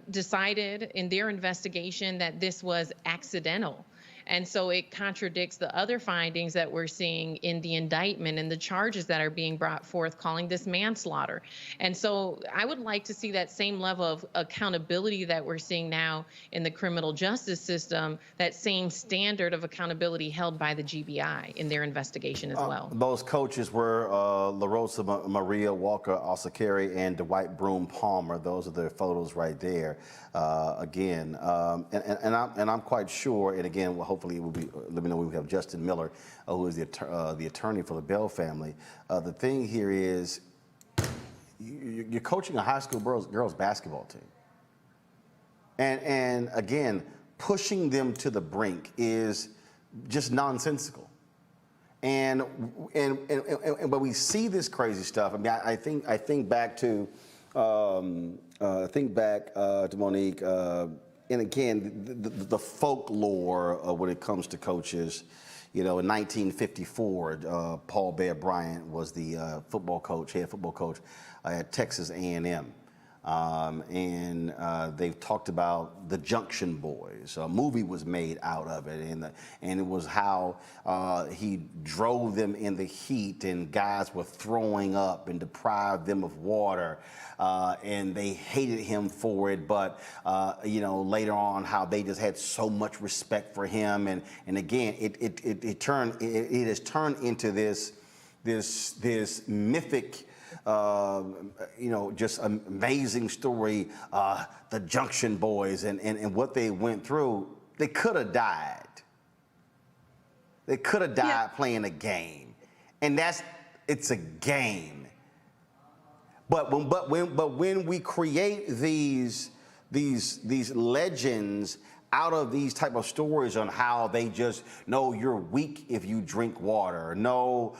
decided in their investigation that this was accidental. And so it contradicts the other findings that we're seeing in the indictment and the charges that are being brought forth, calling this manslaughter. And so I would like to see that same level of accountability that we're seeing now in the criminal justice system, that same standard of accountability held by the GBI in their investigation as well. Those coaches were La Rosa Maria Walker Osakari and Dwight Broom Palmer. Those are their photos right there. And I'm quite sure, and again, well, hopefully it will be, let me know when we have Justin Miller, who is the attorney for the Bell family. The thing here is you're coaching a high school girls basketball team. And again, pushing them to the brink is just nonsensical. But we see this crazy stuff. I mean, I think back to Monique, and again, the folklore when it comes to coaches. You know, in 1954, Paul Bear Bryant was the head football coach at Texas A&M. They've talked about the Junction Boys. A movie was made out of it, and it was how he drove them in the heat, and guys were throwing up and deprived them of water, and they hated him for it. But later on, how they just had so much respect for him, and again, it has turned into this mythic. Just amazing story, the Junction Boys and what they went through. They could have died. They could have died playing a game, and it's a game. But when we create these legends out of these type of stories on how they just know you're weak if you drink water. No,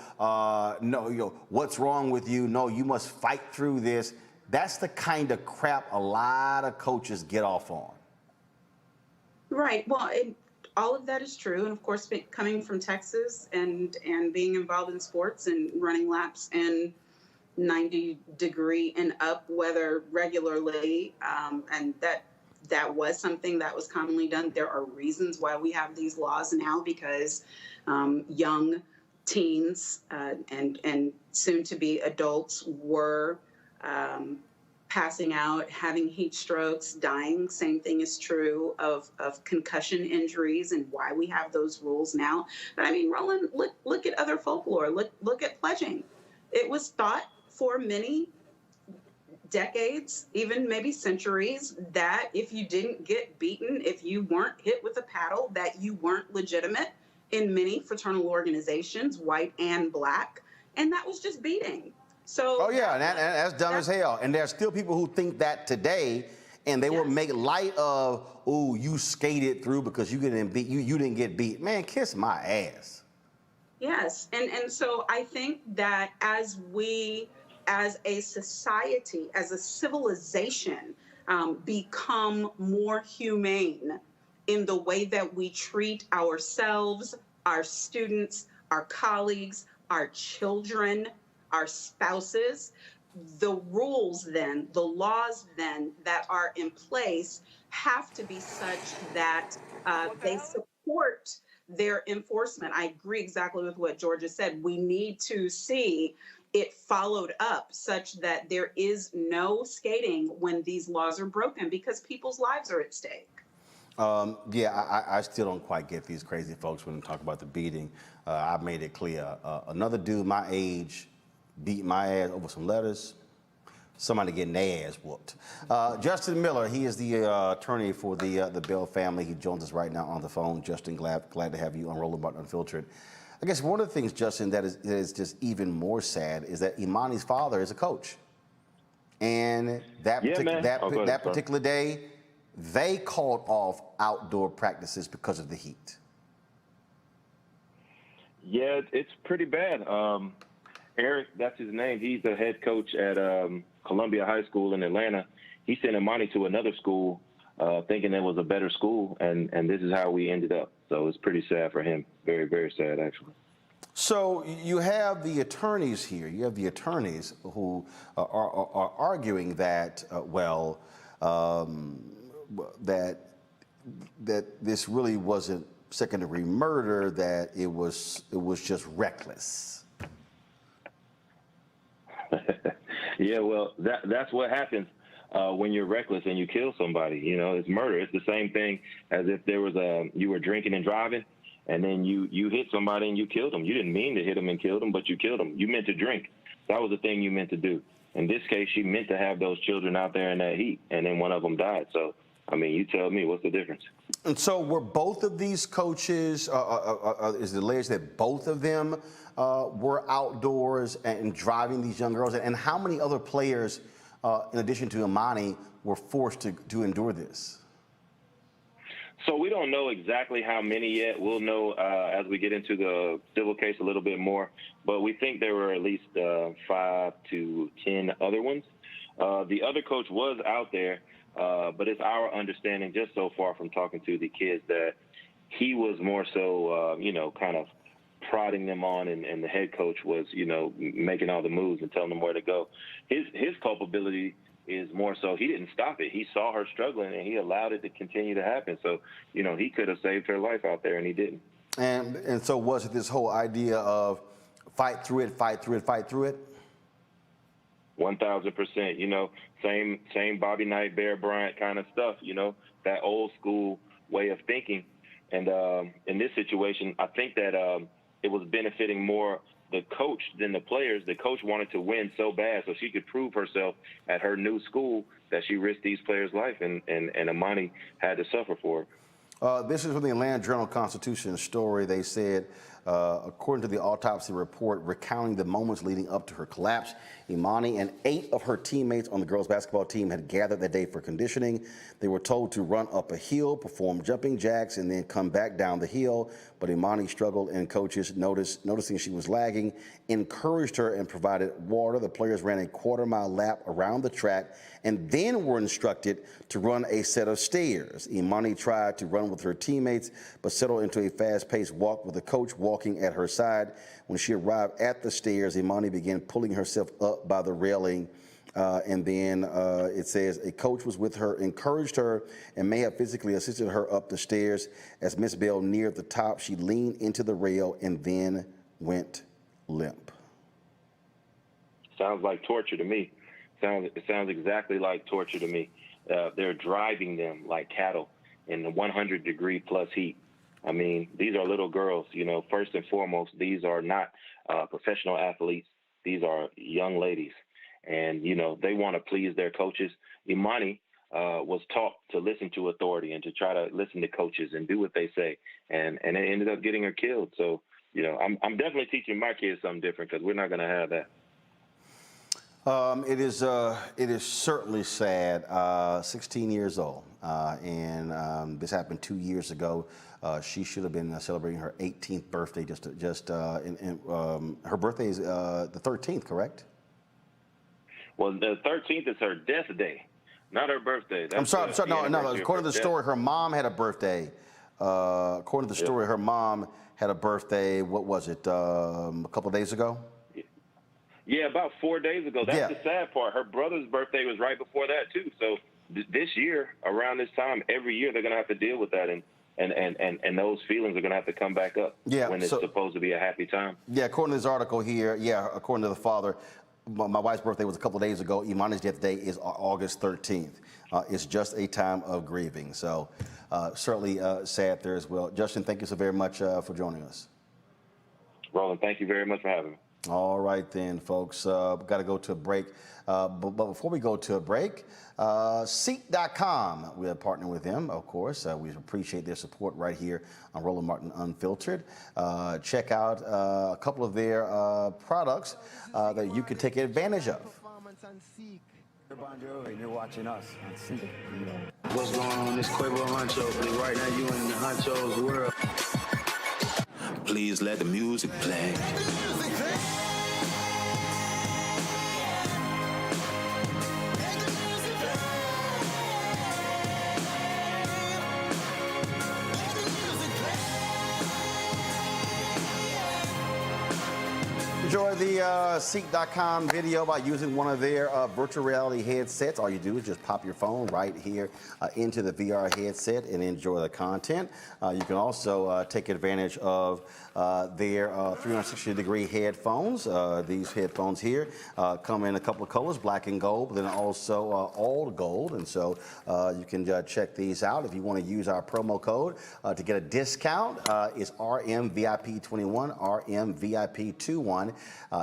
what's wrong with you? No, you must fight through this. That's the kind of crap a lot of coaches get off on. Right. Well, all of that is true. And of course, coming from Texas and being involved in sports and running laps in 90-degree and up weather regularly, and that was something that was commonly done. There are reasons why we have these laws now, because young teens and soon-to-be adults were passing out, having heat strokes, dying. Same thing is true of concussion injuries, and why we have those rules now. But I mean, Roland, look at other folklore. Look at pledging. It was thought for many decades, even maybe centuries, that if you didn't get beaten, if you weren't hit with a paddle, that you weren't legitimate in many fraternal organizations, white and black, and that was just beating. So that's dumb as hell. And there's still people who think that today, and they will make light of, oh, you skated through because you didn't get beat. Man, kiss my ass. Yes, and so I think that as a society, as a civilization, become more humane in the way that we treat ourselves, our students, our colleagues, our children, our spouses, the rules then, the laws then that are in place have to be such that they support their enforcement. I agree exactly with what Georgia said. We need to see it followed up such that there is no skating when these laws are broken, because people's lives are at stake. I still don't quite get these crazy folks when they talk about the beating. I've made it clear. Another dude my age beat my ass over some letters. Somebody getting their ass whooped. Justin Miller, he is the attorney for the Bell family. He joins us right now on the phone. Justin, glad to have you on Roland Martin Unfiltered. I guess one of the things, Justin, that is just even more sad is that Imani's father is a coach. And that particular day, they called off outdoor practices because of the heat. Yeah, it's pretty bad. Eric, that's his name. He's the head coach at Columbia High School in Atlanta. He sent Imani to another school thinking it was a better school, and this is how we ended up. So it's pretty sad for him. Very, very sad, actually. So you have the attorneys here. You have the attorneys who are arguing that, that this really wasn't second-degree murder, that it was just reckless. Yeah, well, that's what happens when you're reckless and you kill somebody. You know, it's murder. It's the same thing as if there was you were drinking and driving, and then you hit somebody and you killed them. You didn't mean to hit them and kill them, but you killed them. You meant to drink. That was the thing you meant to do. In this case, she meant to have those children out there in that heat, and then one of them died. So, I mean, you tell me, what's the difference? And so were both of these coaches, is it alleged that both of them were outdoors and driving these young girls? And how many other players, in addition to Imani, were forced to endure this? So we don't know exactly how many yet. We'll know as we get into the civil case a little bit more. But we think there were at least 5 to 10 other ones. The other coach was out there, but it's our understanding just so far from talking to the kids that he was more so, kind of prodding them on, and the head coach was, making all the moves and telling them where to go. His culpability is more so he didn't stop it. He saw her struggling, and he allowed it to continue to happen. So, he could have saved her life out there, and he didn't. And so was it this whole idea of fight through it, fight through it, fight through it? 1,000%. Same Bobby Knight, Bear Bryant kind of stuff. That old school way of thinking. And in this situation, I think that it was benefiting more the coach than the players. The coach wanted to win so bad so she could prove herself at her new school that she risked these players' life, and Imani had to suffer for it. This is from the Atlanta Journal-Constitution story. They said, according to the autopsy report recounting the moments leading up to her collapse, Imani and 8 of her teammates on the girls' basketball team had gathered that day for conditioning. They were told to run up a hill, perform jumping jacks, and then come back down the hill. But Imani struggled, and coaches, noticing she was lagging, encouraged her and provided water. The players ran a quarter-mile lap around the track and then were instructed to run a set of stairs. Imani tried to run with her teammates, but settled into a fast-paced walk with the coach walking at her side. When she arrived at the stairs, Imani began pulling herself up by the railing. And then it says a coach was with her, encouraged her, and may have physically assisted her up the stairs. As Miss Bell neared the top, she leaned into the rail and then went limp. Sounds like torture to me. It sounds exactly like torture to me. They're driving them like cattle in the 100-degree plus heat. I mean, these are little girls. First and foremost, these are not professional athletes. These are young ladies. And, they want to please their coaches. Imani was taught to listen to authority and to try to listen to coaches and do what they say. And it ended up getting her killed. So, I'm definitely teaching my kids something different, because we're not going to have that. It is certainly sad. 16 years old, and this happened 2 years ago. She should have been celebrating her 18th birthday. Her birthday is the 13th, correct? Well, the 13th is her death day, not her birthday. I'm sorry. No. According to the story, her mom had a birthday. According to the story, her mom had a birthday. What was it? A couple of days ago. Yeah, about 4 days ago. That's the sad part. Her brother's birthday was right before that too. So this year, around this time, every year they're gonna have to deal with that, and those feelings are gonna have to come back up. When it's supposed to be a happy time. Yeah, according to this article here, according to the father, my wife's birthday was a couple of days ago. Imani's death day is August 13th. It's just a time of grieving. So certainly sad there as well. Justin, thank you so very much for joining us. Roland, thank you very much for having me. All right then, folks. We've got to go to a break. But before we go to a break, Seat.com, we are partnering with them, of course. We appreciate their support right here on Roland Martin Unfiltered. Check out a couple of their products that you can take advantage of. And you're watching us on Seat. What's going on? This Quavo Huncho. Right now you in the Huncho's world. Please let the music play. enjoy the Seek.com video by using one of their virtual reality headsets, all you do is just pop your phone right here into the VR headset and enjoy the content. You can also take advantage of their 360-degree headphones. These headphones here come in a couple of colors, black and gold, but then also all gold. And so you can check these out. If you want to use our promo code to get a discount, it's RMVIP21, RMVIP21.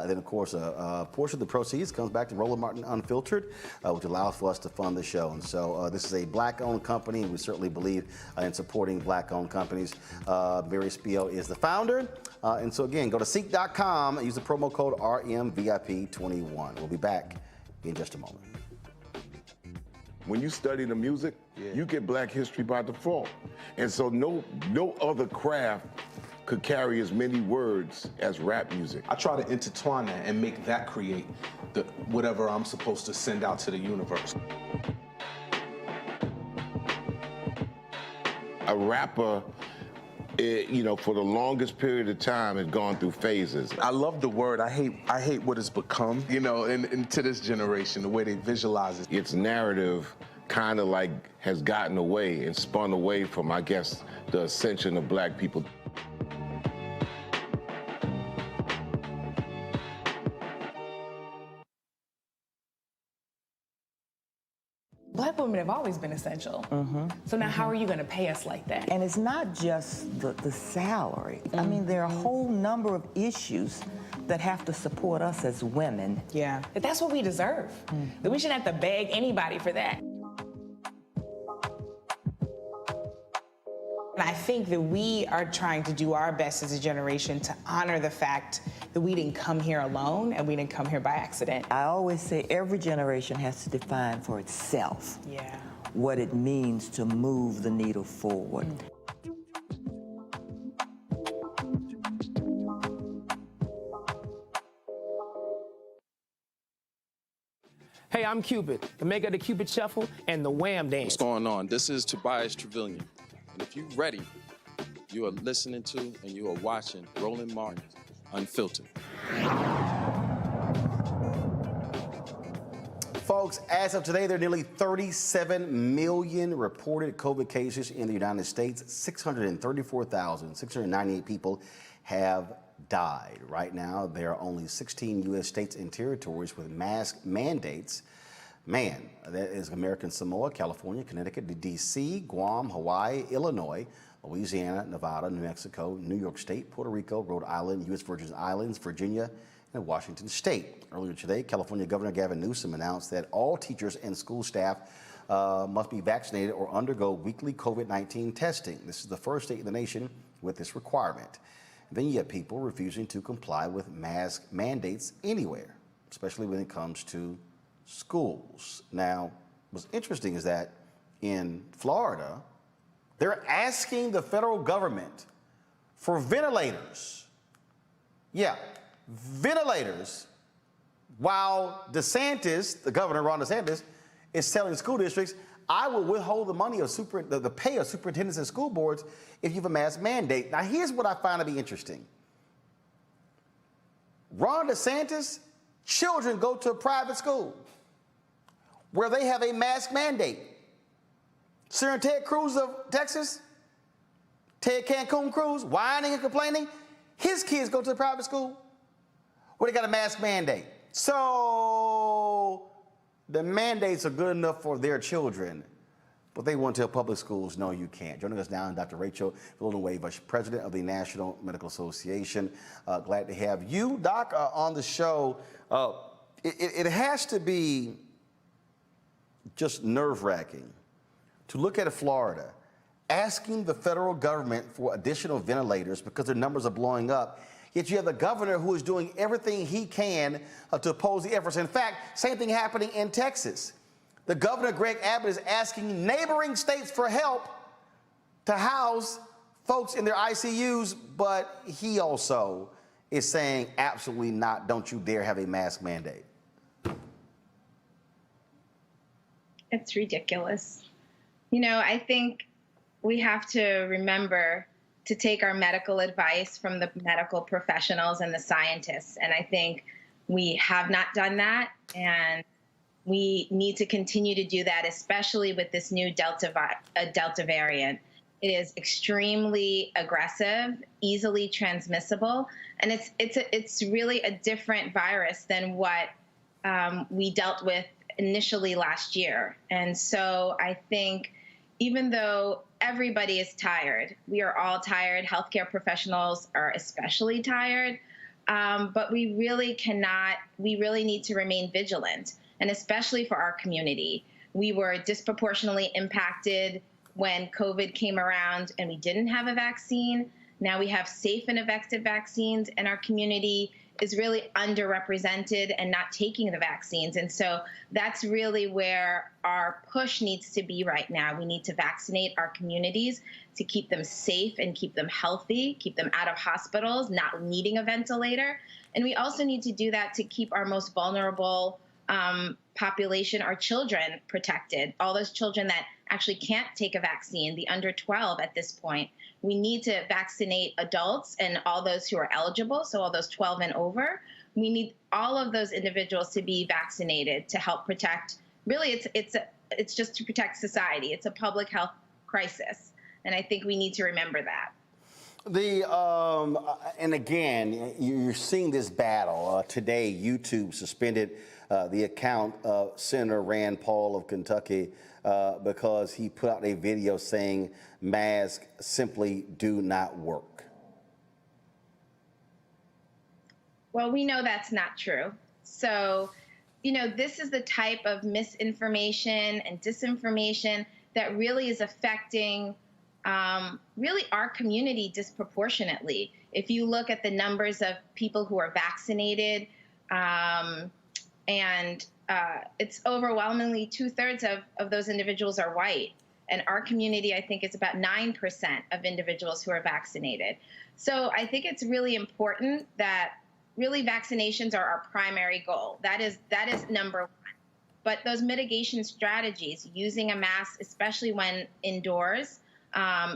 Then, of course, a portion of the proceeds comes back to Roland Martin Unfiltered, which allows for us to fund the show. And so this is a black-owned company, and we certainly believe in supporting black-owned companies. Mary Spiel is the founder. And so, again, go to Seek.com and use the promo code RMVIP21. We'll be back in just a moment. When you study the music, you get Black history by default. And so no other craft could carry as many words as rap music. I try to intertwine that and make that create whatever I'm supposed to send out to the universe. A rapper, for the longest period of time has gone through phases. I love the word. I hate what it's become, and to this generation, the way they visualize it. Its narrative kind of like has gotten away and spun away from, I guess, the ascension of Black people. Black women have always been essential. So now how are you going to pay us like that? And it's not just the salary. I mean, there are a whole number of issues that have to support us as women. Yeah. That's what we deserve. That we shouldn't have to beg anybody for that. And I think that we are trying to do our best as a generation to honor the fact that we didn't come here alone and we didn't come here by accident. I always say every generation has to define for itself what it means to move the needle forward. Hey, I'm Cupid, the maker of the Cupid Shuffle and the Wham Dance. What's going on? This is Tobias Trevelyan. And if you're ready, you are listening to and you are watching Roland Martin Unfiltered. Folks, as of today, there are nearly 37 million reported COVID cases in the United States. 634,698 people have died. Right now, there are only 16 U.S. states and territories with mask mandates. Man, that is American Samoa, California, Connecticut, D.C., Guam, Hawaii, Illinois, Louisiana, Nevada, New Mexico, New York State, Puerto Rico, Rhode Island, U.S. Virgin Islands, Virginia, and Washington State. Earlier today, California Governor Gavin Newsom announced that all teachers and school staff must be vaccinated or undergo weekly COVID-19 testing. This is the first state in the nation with this requirement. And then you have people refusing to comply with mask mandates anywhere, especially when it comes to schools. Now, what's interesting is that in Florida, they're asking the federal government for ventilators. Yeah, ventilators, while DeSantis, the governor, Ron DeSantis, is telling school districts, I will withhold the money of the pay of superintendents and school boards if you have a mask mandate. Now, here's what I find to be interesting. Ron DeSantis, children go to a private school where they have a mask mandate. Senator Ted Cruz of Texas, Ted Cancun Cruz, whining and complaining, his kids go to the private school where they got a mask mandate. So the mandates are good enough for their children, but they want to tell public schools, no, you can't. Joining us now, Dr. Rachel Villanueva, Vice President of the National Medical Association. Glad to have you, Doc, on the show. It has to be just nerve-wracking to look at Florida asking the federal government for additional ventilators because their numbers are blowing up. Yet you have the governor who is doing everything he can to oppose the efforts. In fact, same thing happening in Texas. The governor, Greg Abbott, is asking neighboring states for help to house folks in their ICUs, but he also is saying absolutely not, don't you dare have a mask mandate. It's ridiculous. I think we have to remember to take our medical advice from the medical professionals and the scientists. And I think we have not done that. And we need to continue to do that, especially with this new Delta variant. It is extremely aggressive, easily transmissible, and it's really a different virus than what we dealt with initially last year. And so I think even though everybody is tired, we are all tired, healthcare professionals are especially tired, but we really need to remain vigilant, and especially for our community. We were disproportionately impacted when COVID came around and we didn't have a vaccine. Now we have safe and effective vaccines, and our community is really underrepresented and not taking the vaccines. And so that's really where our push needs to be right now. We need to vaccinate our communities to keep them safe and keep them healthy, keep them out of hospitals, not needing a ventilator. And we also need to do that to keep our most vulnerable population, our children, protected. All those children that actually can't take a vaccine, the under 12 at this point. We need to vaccinate adults and all those who are eligible, so all those 12 and over. We need all of those individuals to be vaccinated to help protect. Really, it's just to protect society. It's a public health crisis, and I think we need to remember that. And again, you're seeing this battle. Today, YouTube suspended the account of Senator Rand Paul of Kentucky because he put out a video saying masks simply do not work. Well, we know that's not true. So, this is the type of misinformation and disinformation that really is affecting really our community disproportionately. If you look at the numbers of people who are vaccinated, it's overwhelmingly 2/3 of those individuals are white. And our community, I think, is about 9% of individuals who are vaccinated. So I think it's really important that really vaccinations are our primary goal. That is number one. But those mitigation strategies, using a mask, especially when indoors,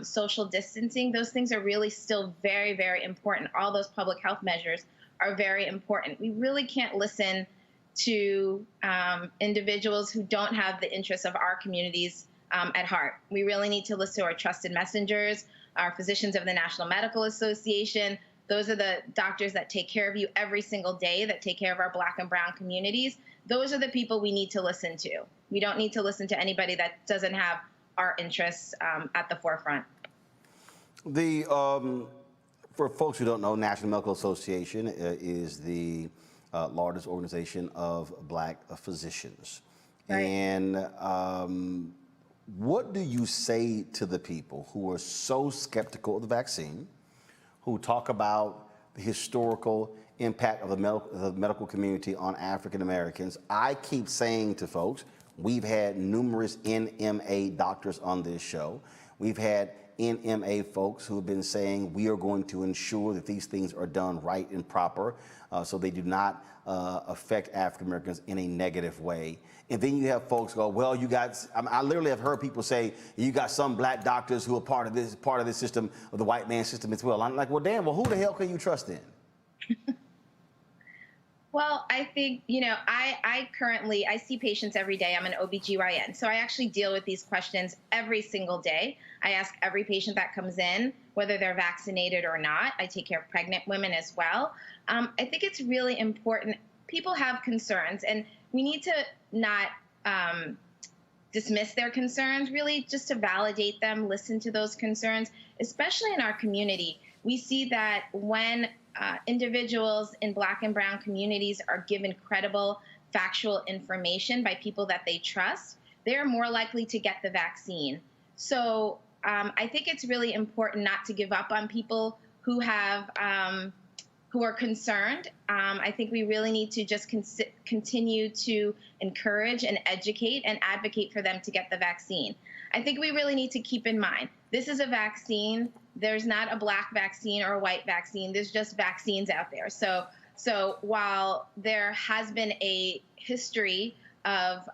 social distancing, those things are really still very, very important. All those public health measures are very important. We really can't listen to individuals who don't have the interests of our communities at heart. We really need to listen to our trusted messengers, our physicians of the National Medical Association. Those are the doctors that take care of you every single day, that take care of our Black and brown communities. Those are the people we need to listen to. We don't need to listen to anybody that doesn't have our interests at the forefront. For folks who don't know, National Medical Association is the largest organization of Black physicians. Right. And what do you say to the people who are so skeptical of the vaccine, who talk about the historical impact of the medical community on African Americans? I keep saying to folks, we've had numerous NMA doctors on this show. We've had NMA folks who have been saying we are going to ensure that these things are done right and proper so they do not affect African Americans in a negative way. And then you have folks go, well, I literally have heard people say, you got some Black doctors who are part of this system, of the white man system as well. I'm like, well, damn, who the hell can you trust then? Well, I think, I see patients every day. I'm an OBGYN. So I actually deal with these questions every single day. I ask every patient that comes in, whether they're vaccinated or not. I take care of pregnant women as well. I think it's really important. People have concerns, and we need to not dismiss their concerns, really just to validate them, listen to those concerns, especially in our community. We see that when individuals in Black and brown communities are given credible, factual information by people that they trust, they're more likely to get the vaccine. So I think it's really important not to give up on people who have who are concerned. I think we really need to just continue to encourage and educate and advocate for them to get the vaccine. I think we really need to keep in mind, this is a vaccine. There's not a Black vaccine or a white vaccine. There's just vaccines out there. So while there has been a history of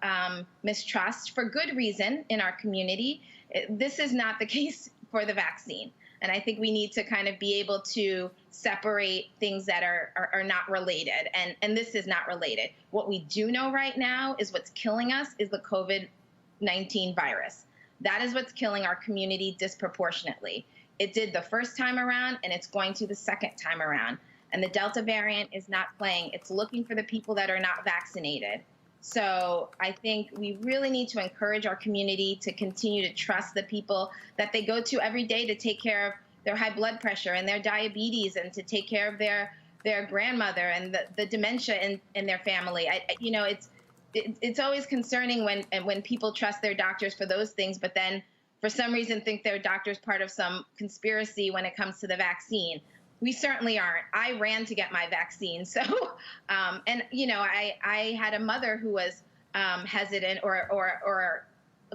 mistrust for good reason in our community, this is not the case for the vaccine. And I think we need to kind of be able to separate things that are not related. And this is not related. What we do know right now is what's killing us is the COVID-19 virus. That is what's killing our community disproportionately. It did the first time around, and it's going to the second time around. And the Delta variant is not playing. It's looking for the people that are not vaccinated. So I think we really need to encourage our community to continue to trust the people that they go to every day to take care of their high blood pressure and their diabetes, and to take care of their grandmother and the dementia in their family. You know, it's always concerning when people trust their doctors for those things, but then for some reason think their doctor's part of some conspiracy when it comes to the vaccine. We certainly aren't. I ran to get my vaccine. So, and you know, I had a mother who was hesitant or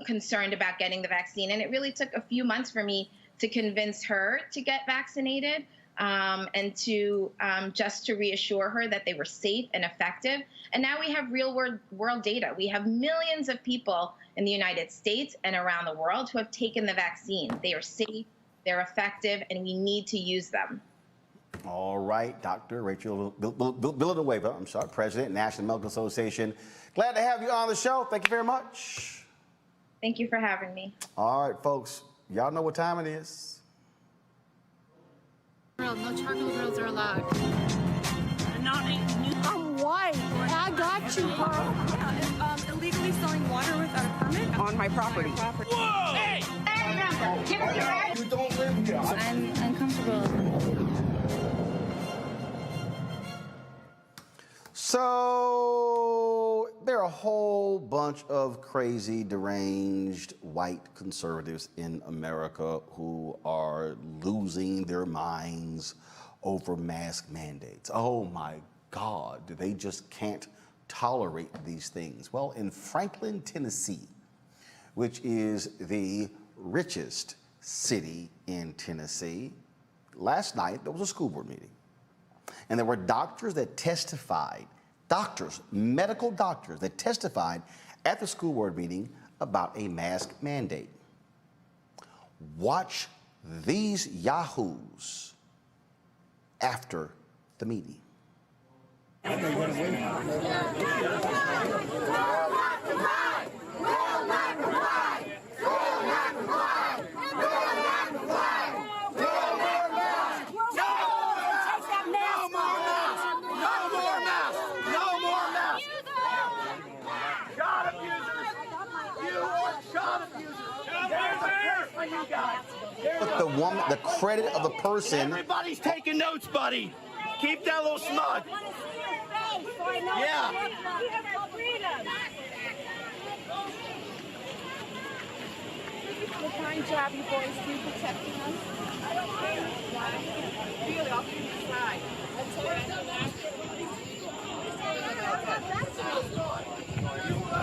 concerned about getting the vaccine. And it really took a few months for me to convince her to get vaccinated, and to just to reassure her that they were safe and effective. And now we have real world data. We have millions of people in the United States and around the world who have taken the vaccine. They are safe, they're effective, and we need to use them. All right, Dr. Rachel Villanueva, President, National Medical Association. Glad to have you on the show. Thank you very much. Thank you for having me. All right, folks, y'all know what time it is. No charcoal grills are allowed. I'm white. I got you, Pearl. Yeah, illegally selling water without a permit On my property. Whoa! Hey! You don't live here. I'm uncomfortable. So there are a whole bunch of crazy, deranged white conservatives in America who are losing their minds over mask mandates. Oh my God, they just can't tolerate these things. Well, in Franklin, Tennessee, which is the richest city in Tennessee, last night there was a school board meeting. And there were doctors that testified, medical doctors that testified at the school board meeting about a mask mandate. Watch these yahoos after the meeting. But the woman, the credit of the person. Everybody's taking notes, buddy. Keep that little smug. Yeah. The fine job you boys do protecting us. Really, I'll give you a slide.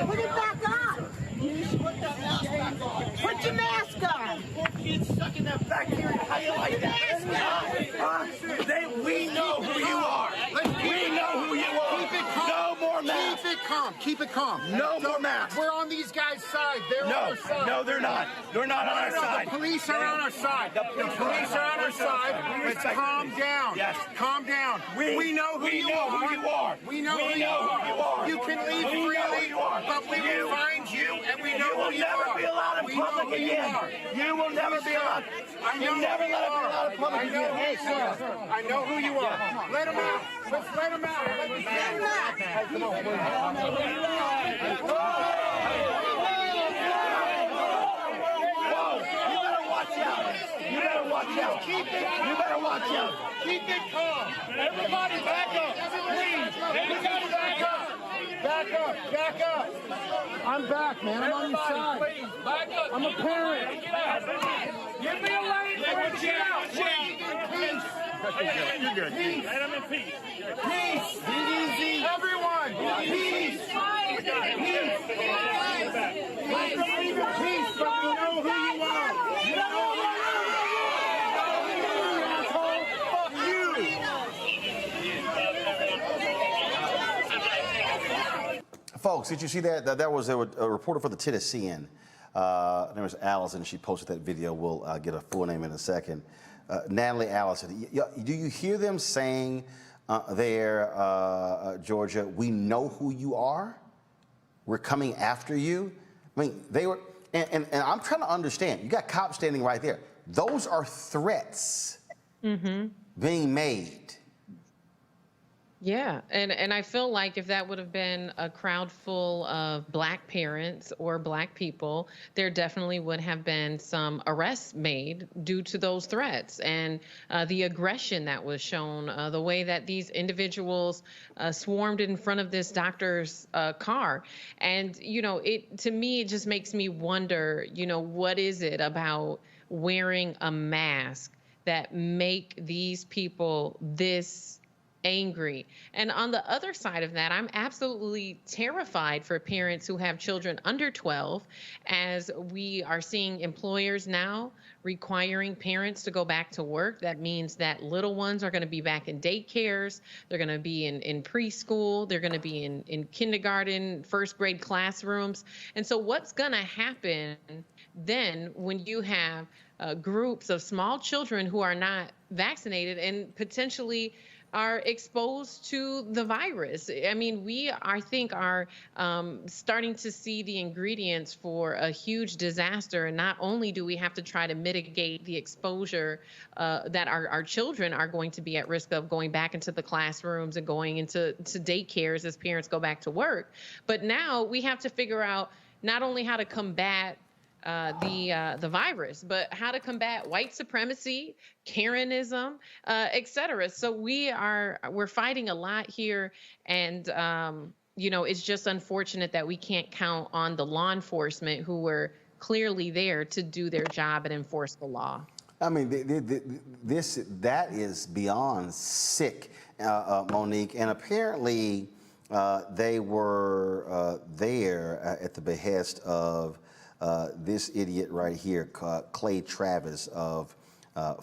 Put it back on. Put your mask on. Poor kids stuck in that bacteria. How do you like that? We know who you are. We know who you are. Keep it calm. No more masks. Keep it calm. Keep it calm. No more masks. We're on these guys' side. They're on our side. No, they're not. They're not on our side. The police are on our side. The police are on our side. Let's calm down. Yes. Calm down. We know who you are. We know who you are. You can leave freely, but we will find you, and we know who you are. You will never be allowed in public again. You will never be allowed. You never let him be allowed in public again. Hey, sir. I know who you are. Let him out. Let's let him out. Let me get him out. Whoa! You better watch out. You better watch out. You better watch out. Keep it calm. Everybody back up. Please. Everybody back up. Back up. Back up. I'm back, man. I'm on your side. Please. Back up. I'm a parent. Give me a lane. Let me out. Peace. You're good. Peace. Let him in peace. Peace. Be easy. Everyone. Peace. Peace. Peace. But we know who you are. You know who you are. Asshole. Fuck you. Folks, did you see that? That was a reporter for the Tennessean. Her name was Allison. She posted that video. We'll get a full name in a second. Natalie Allison, do you hear them saying there, Georgia, we know who you are? We're coming after you? I mean, they were, and I'm trying to understand. You got cops standing right there. Those are threats being made. Yeah, and I feel like if that would have been a crowd full of Black parents or Black people, there definitely would have been some arrests made due to those threats and the aggression that was shown, the way that these individuals swarmed in front of this doctor's car. And, you know, to me, it just makes me wonder, you know, what is it about wearing a mask that make these people this angry? And on the other side of that, I'm absolutely terrified for parents who have children under 12, as we are seeing employers now requiring parents to go back to work. That means that little ones are going to be back in daycares. They're going to be in preschool. They're going to be in kindergarten, first grade classrooms. And so what's going to happen then when you have groups of small children who are not vaccinated and potentially are exposed to the virus? I mean, I think, are starting to see the ingredients for a huge disaster. And not only do we have to try to mitigate the exposure that our children are going to be at risk of going back into the classrooms and going into daycares as parents go back to work, but now we have to figure out not only how to combat the virus, but how to combat white supremacy, Karenism, et cetera. So we're fighting a lot here, and you know, it's just unfortunate that we can't count on the law enforcement who were clearly there to do their job and enforce the law. I mean, that is beyond sick, Monique, and apparently they were there at the behest of this idiot right here, Clay Travis of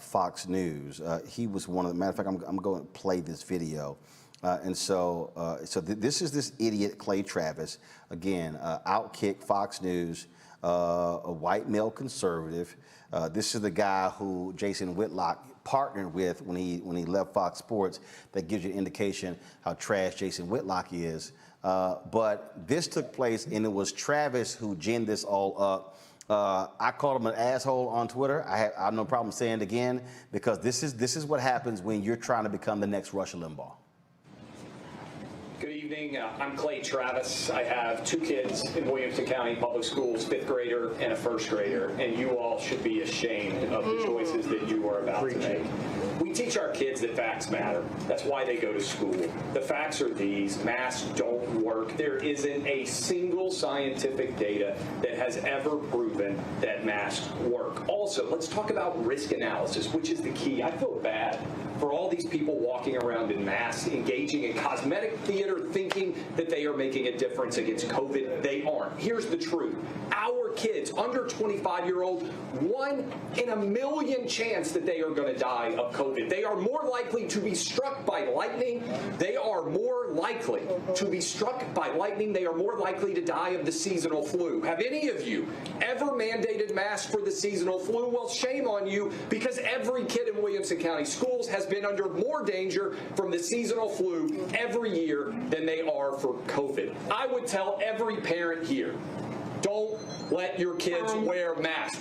Fox News. He was one of the, matter of fact, I'm going to play this video. This is this idiot, Clay Travis, again, Outkick, Fox News, a white male conservative. This is the guy who Jason Whitlock partnered with when he left Fox Sports. That gives you an indication how trash Jason Whitlock is. But this took place, and it was Travis who ginned this all up. I called him an asshole on Twitter. I have no problem saying it again, because this is what happens when you're trying to become the next Rush Limbaugh. Good evening. I'm Clay Travis. I have 2 kids in Williamson County Public Schools, 5th grader and a 1st grader, and you all should be ashamed of the choices that you are about to make. We teach our kids that facts matter. That's why they go to school. The facts are these: masks don't work. There isn't a single scientific data that has ever proven that masks work. Also, let's talk about risk analysis, which is the key. I feel bad for all these people walking around in masks, engaging in cosmetic theater, thinking that they are making a difference against COVID. They aren't. Here's the truth. Our kids, under 25-year-old, 1 in a million chance that they are going to die of COVID. They are more likely to be struck by lightning. They are more likely to be struck by lightning. They are more likely to die of the seasonal flu. Have any of you ever mandated masks for the seasonal flu? Well, shame on you, because every kid in Williamson County schools has been under more danger from the seasonal flu every year than they are for COVID. I would tell every parent here, don't let your kids wear masks.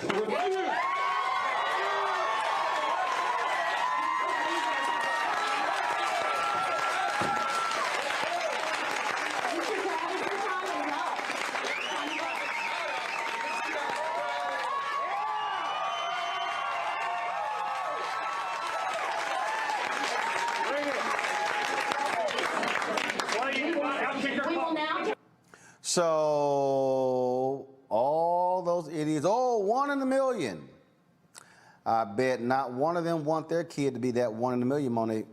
So all those idiots, 1 in a million. I bet not one of them want their kid to be that 1 in a million, Monique.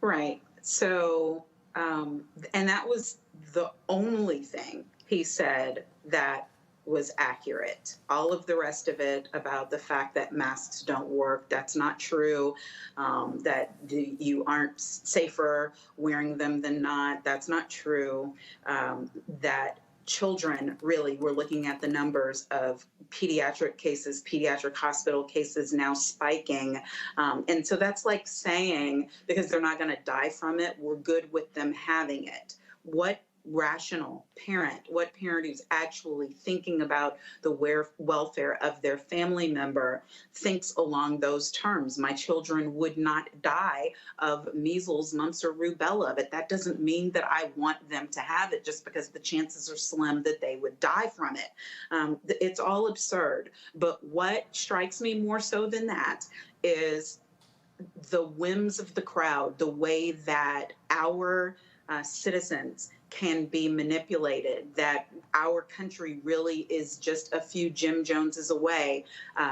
Right. So, and that was the only thing he said that was accurate. All of the rest of it about the fact that masks don't work, that's not true. That you aren't safer wearing them than not, that's not true. That children, really, we're looking at the numbers of pediatric cases, pediatric hospital cases now spiking. And so that's like saying, because they're not going to die from it, we're good with them having it. What rational parent, what parent who's actually thinking about the welfare of their family member thinks along those terms? My children would not die of measles, mumps, or rubella, but that doesn't mean that I want them to have it just because the chances are slim that they would die from it. It's all absurd. But what strikes me more so than that is the whims of the crowd, the way that our citizens can be manipulated, that our country really is just a few Jim Joneses away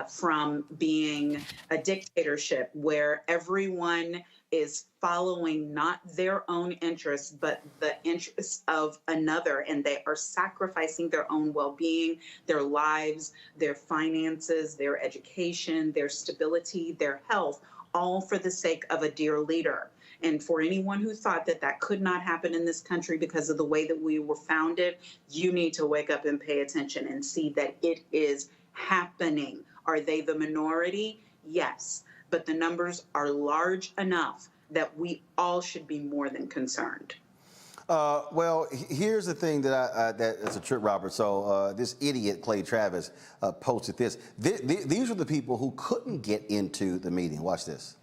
from being a dictatorship where everyone is following not their own interests, but the interests of another, and they are sacrificing their own well-being, their lives, their finances, their education, their stability, their health, all for the sake of a dear leader. And for anyone who thought that that could not happen in this country because of the way that we were founded, you need to wake up and pay attention and see that it is happening. Are they the minority? Yes. But the numbers are large enough that we all should be more than concerned. Well, here's the thing that that's a trip, Robert. So this idiot, Clay Travis, posted this. These are the people who couldn't get into the meeting. Watch this.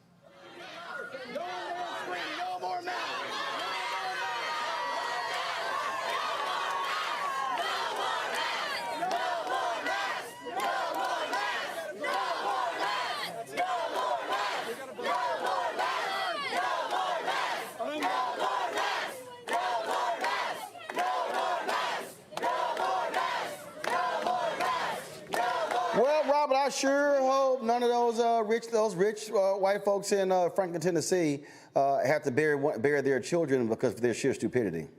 Well, Robert, I sure hope none of those rich white folks in Franklin, Tennessee, have to bury their children because of their sheer stupidity.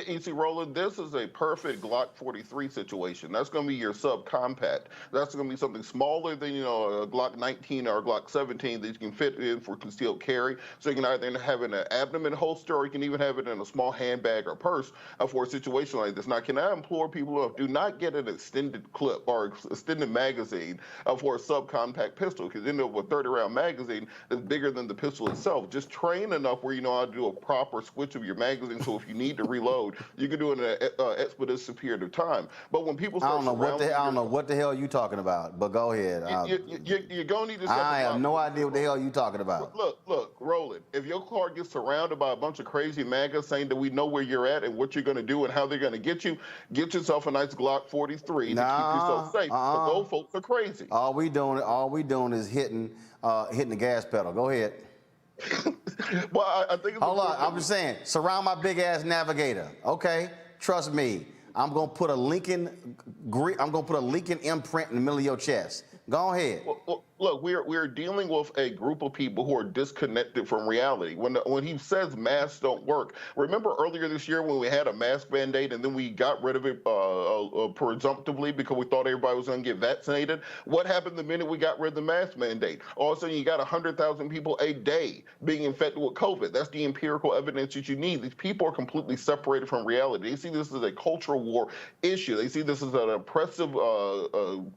You see, Roland, this is a perfect Glock 43 situation. That's going to be your subcompact. That's going to be something smaller than, a Glock 19 or a Glock 17 that you can fit in for concealed carry. So you can either have it in an abdomen holster or you can even have it in a small handbag or purse for a situation like this. Now, can I implore people to do not get an extended clip or extended magazine for a subcompact pistol, because with a 30-round magazine that's bigger than the pistol itself. Just train enough where you know how to do a proper switch of your magazine, so if you need to reload, you can do it in an expeditious period of time. But when people start I don't know what the hell you talking about, but go ahead. You're going to need to I have no idea what the hell you talking about. Look, Roland, if your car gets surrounded by a bunch of crazy MAGAs saying that we know where you're at and what you're going to do and how they're going to get you, get yourself a nice Glock 43 to keep yourself safe. But those folks are crazy. All we doing is hitting the gas pedal. Go ahead. Well, I think it's hold on. I'm just saying, surround my big ass Navigator. Okay, trust me. I'm gonna put a Lincoln imprint in the middle of your chest. Go ahead. Well, look, we're dealing with a group of people who are disconnected from reality. When he says masks don't work, remember earlier this year when we had a mask mandate and then we got rid of it presumptively because we thought everybody was going to get vaccinated? What happened the minute we got rid of the mask mandate? All of a sudden, you got 100,000 people a day being infected with COVID. That's the empirical evidence that you need. These people are completely separated from reality. They see this as a cultural war issue. They see this as an oppressive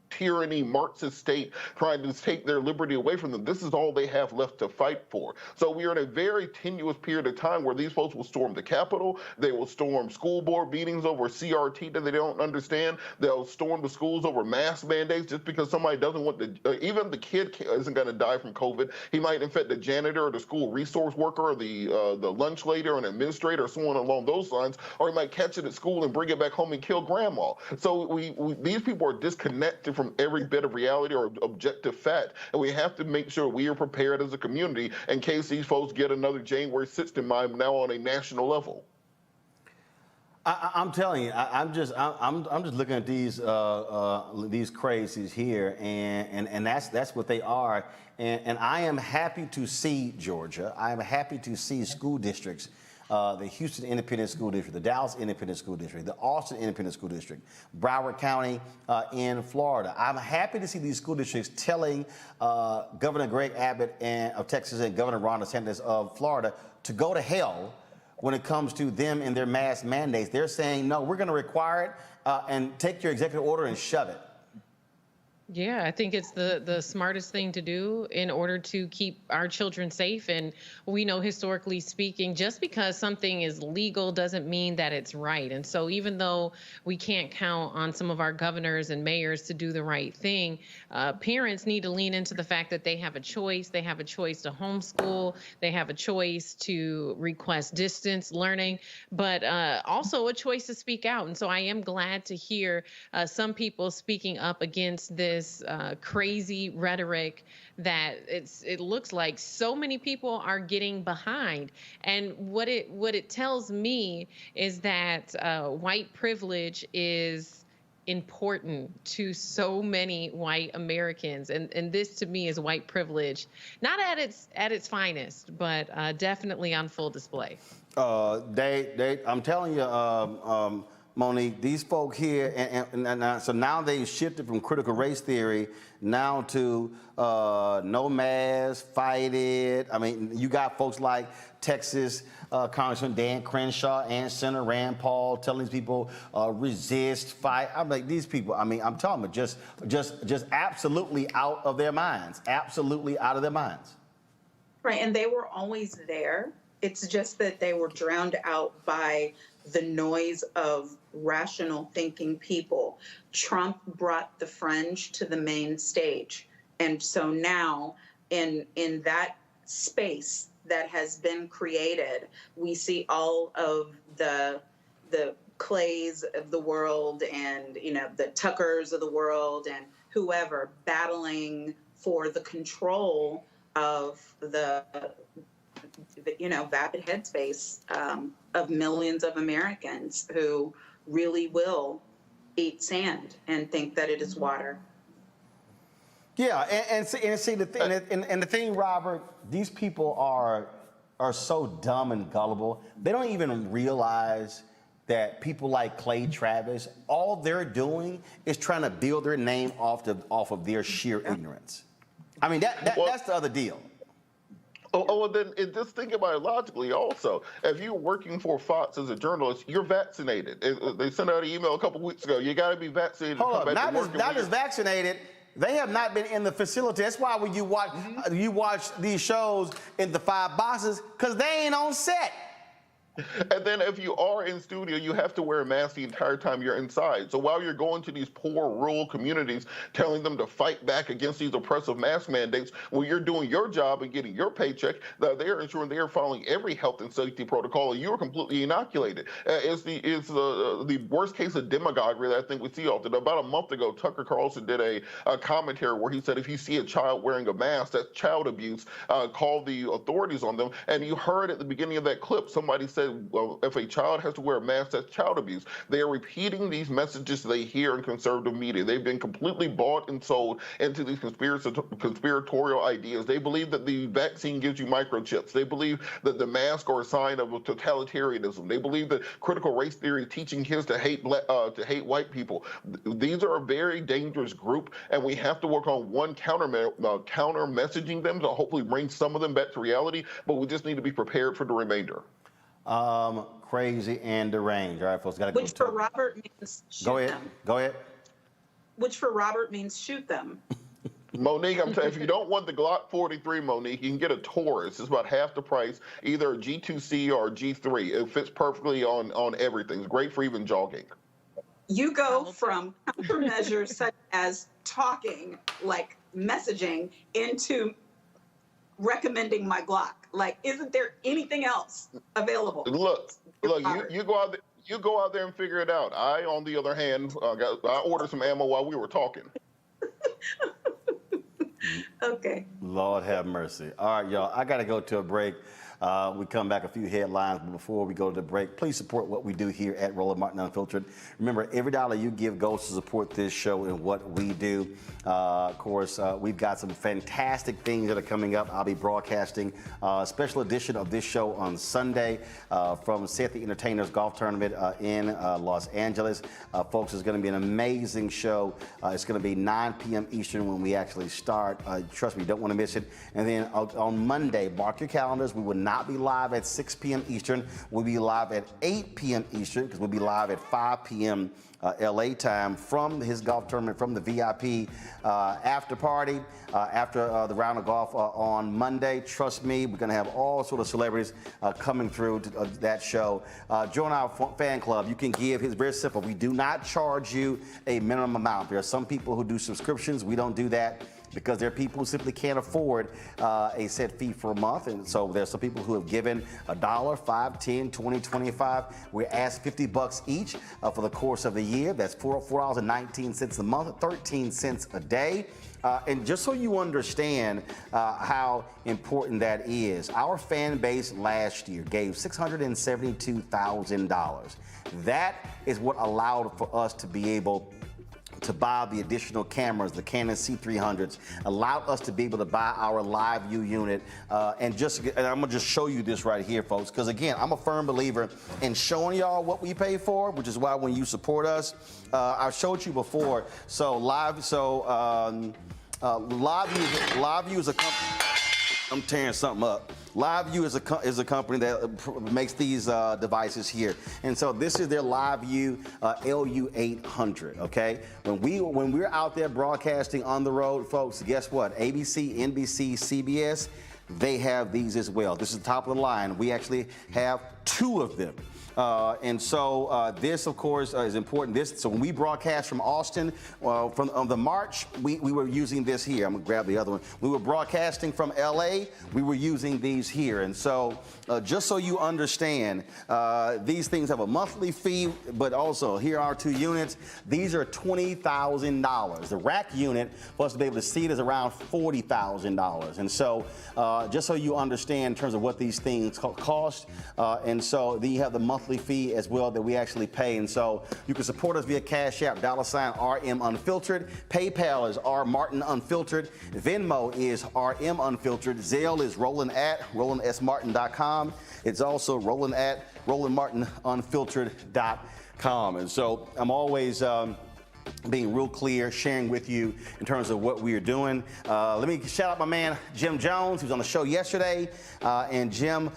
tyranny, Marxist state trying to take their liberty away from them. This is all they have left to fight for. So we are in a very tenuous period of time where these folks will storm the Capitol. They will storm school board meetings over CRT that they don't understand. They'll storm the schools over mask mandates just because somebody doesn't want to. Even the kid isn't going to die from COVID. He might infect the janitor or the school resource worker or the lunch lady or an administrator or someone along those lines, or he might catch it at school and bring it back home and kill grandma. So these people are disconnected from every bit of reality or objective fact, and we have to make sure we are prepared as a community in case these folks get another January 6th in mind now on a national level. I'm telling you, I'm just looking at these crazies here, and that's what they are, and I am happy to see Georgia. I am happy to see school districts. The Houston Independent School District, the Dallas Independent School District, the Austin Independent School District, Broward County in Florida. I'm happy to see these school districts telling Governor Greg Abbott of Texas and Governor Ron DeSantis of Florida to go to hell when it comes to them and their mask mandates. They're saying, no, we're going to require it and take your executive order and shove it. Yeah, I think it's the smartest thing to do in order to keep our children safe. And we know, historically speaking, just because something is legal doesn't mean that it's right. And so even though we can't count on some of our governors and mayors to do the right thing, parents need to lean into the fact that they have a choice. They have a choice to homeschool. They have a choice to request distance learning, but also a choice to speak out. And so I am glad to hear some people speaking up against this crazy rhetoric that it looks like so many people are getting behind. And what it tells me is that white privilege is important to so many white Americans, and this to me is white privilege, not at its finest, but definitely on full display. I'm telling you, Monique, these folk here, and so now they've shifted from critical race theory now to no mask, fight it. I mean, you got folks like Texas Congressman Dan Crenshaw and Senator Rand Paul telling these people resist, fight. I'm like, these people, I mean, I'm talking about just absolutely out of their minds, absolutely out of their minds. Right, and they were always there. It's just that they were drowned out by the noise of rational thinking people. Trump brought the fringe to the main stage. And so now in that space that has been created, we see all of the Clays of the world and, you know, the Tuckers of the world and whoever battling for the control of the vapid headspace of millions of Americans who really will eat sand and think that it is water. Yeah, and see the thing, Robert, these people are so dumb and gullible. They don't even realize that people like Clay Travis, all they're doing is trying to build their name off of their sheer ignorance. I mean, that's the other deal. Well, then just think about it logically also. If you're working for Fox as a journalist, you're vaccinated. They sent out an email a couple weeks ago. You got to be vaccinated to come back to work. Not just vaccinated. They have not been in the facility. That's why when you watch these shows in the 5 boxes, because they ain't on set. And then if you are in studio, you have to wear a mask the entire time you're inside. So while you're going to these poor rural communities, telling them to fight back against these oppressive mask mandates, when you're doing your job and getting your paycheck, they're ensuring they're following every health and safety protocol, and you are completely inoculated. It's the worst case of demagoguery that I think we see often. About a month ago, Tucker Carlson did a commentary where he said if you see a child wearing a mask, that's child abuse. Call the authorities on them. And you heard at the beginning of that clip, somebody said, well, if a child has to wear a mask, that's child abuse. They are repeating these messages they hear in conservative media. They've been completely bought and sold into these conspiratorial ideas. They believe that the vaccine gives you microchips. They believe that the mask are a sign of totalitarianism. They belleve that critical race theory is teaching kids to hate white people. These are a very dangerous group, and we have to work on one counter messaging them to hopefully bring some of them back to reality, but we just need to be prepared for the remainder. Crazy and deranged. All right, folks, got to go. Which for Robert means shoot them. Go ahead. Which for Robert means shoot them. Monique, I'm telling you, if you don't want the Glock 43, Monique, you can get a Taurus. It's about half the price, either a G2C or a G3. It fits perfectly on everything. It's great for even jogging. You go from countermeasures such as talking, like messaging, into recommending my Glock. Like, isn't there anything else available? Look, you go out there. You go out there and figure it out. I, on the other hand, I ordered some ammo while we were talking. Okay. Lord have mercy. All right, y'all. I got to go to a break. We come back, a few headlines, but before we go to the break, please support what we do here at Roland Martin Unfiltered. Remember, every dollar you give goes to support this show and what we do. Of course, we've got some fantastic things that are coming up. I'll be broadcasting a special edition of this show on Sunday from Seth the Entertainer's golf tournament in Los Angeles. Folks, it's going to be an amazing show. It's going to be 9 p.m. Eastern when we actually start. Trust me, you don't want to miss it. And then on Monday, mark your calendars, we will not be live at 6 p.m. Eastern. We'll be live at 8 p.m. Eastern because we'll be live at 5 p.m. LA time from his golf tournament, from the VIP after party, after the round of golf on Monday. Trust me, we're going to have all sort of celebrities coming through to that show. Join our fan club. You can give. It's very simple. We do not charge you a minimum amount. There are some people who do subscriptions. We don't do that, because there are people who simply can't afford a set fee for a month. And so there's some people who have given $1, $5, $10, $20, $25. We ask $50 each for the course of the year. That's $4.19 a month, 13 cents a day. And just so you understand how important that is, our fan base last year gave $672,000. That is what allowed for us to be able to buy the additional cameras, the Canon C300s, allowed us to be able to buy our live view unit. And I'm gonna just show you this right here, folks, because again, I'm a firm believer in showing y'all what we pay for, which is why when you support us, I've showed you before. So live view is a company. I'm tearing something up. LiveView is a company that makes these devices here, and so this is their LiveView LU800. Okay, when we're out there broadcasting on the road, folks, guess what? ABC, NBC, CBS, they have these as well. This is the top of the line. We actually have 2 of them. And so this, of course, is important. So when we broadcast from Austin, from the March, we were using this here. I'm gonna grab the other one. We were broadcasting from LA, we were using these here. And so just so you understand, these things have a monthly fee, but also here are 2 units. These are $20,000. The rack unit, for us to be able to see it, is around $40,000. And so just so you understand in terms of what these things cost, and so then you have the monthly fee as well that we actually pay. And so you can support us via Cash App, $RM Unfiltered. PayPal is R Martin Unfiltered. Venmo is RM Unfiltered. Zelle is Roland at RolandSMartin.com. It's also Roland at RolandMartinUnfiltered.com. And so I'm always being real clear, sharing with you in terms of what we are doing. Let me shout out my man, Jim Jones, who's on the show yesterday. And Jim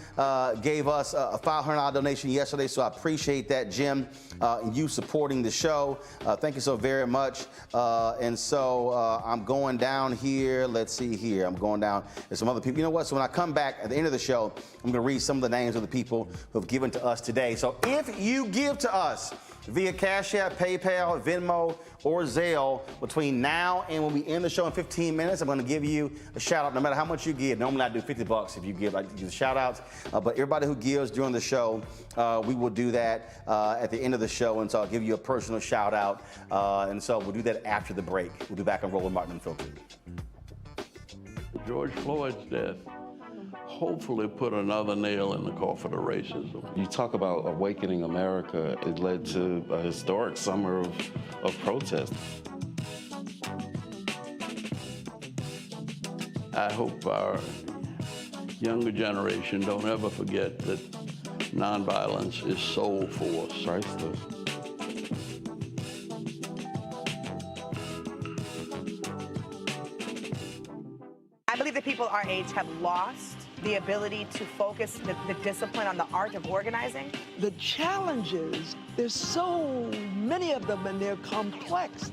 gave us a $500 donation yesterday, so I appreciate that, Jim, and you supporting the show. Thank you so very much. And so I'm going down here. Let's see here. I'm going down. There's some other people. You know what? So when I come back at the end of the show, I'm going to read some of the names of the people who have given to us today. So if you give to us via Cash App, PayPal, Venmo, or Zelle between now and when we end the show in 15 minutes, I'm going to give you a shout out no matter how much you give. Normally I do $50 if you give. I do the shout outs. But everybody who gives during the show, we will do that at the end of the show. And so I'll give you a personal shout out. And so we'll do that after the break. We'll be back on Roland Martin Unfiltered. George Floyd's death hopefully put another nail in the coffin of racism. You talk about awakening America. It led to a historic summer of protest. I hope our younger generation don't ever forget that nonviolence is soul force. Priceless. I believe that people our age have lost the ability to focus the discipline on the art of organizing. The challenges, there's so many of them and they're complex,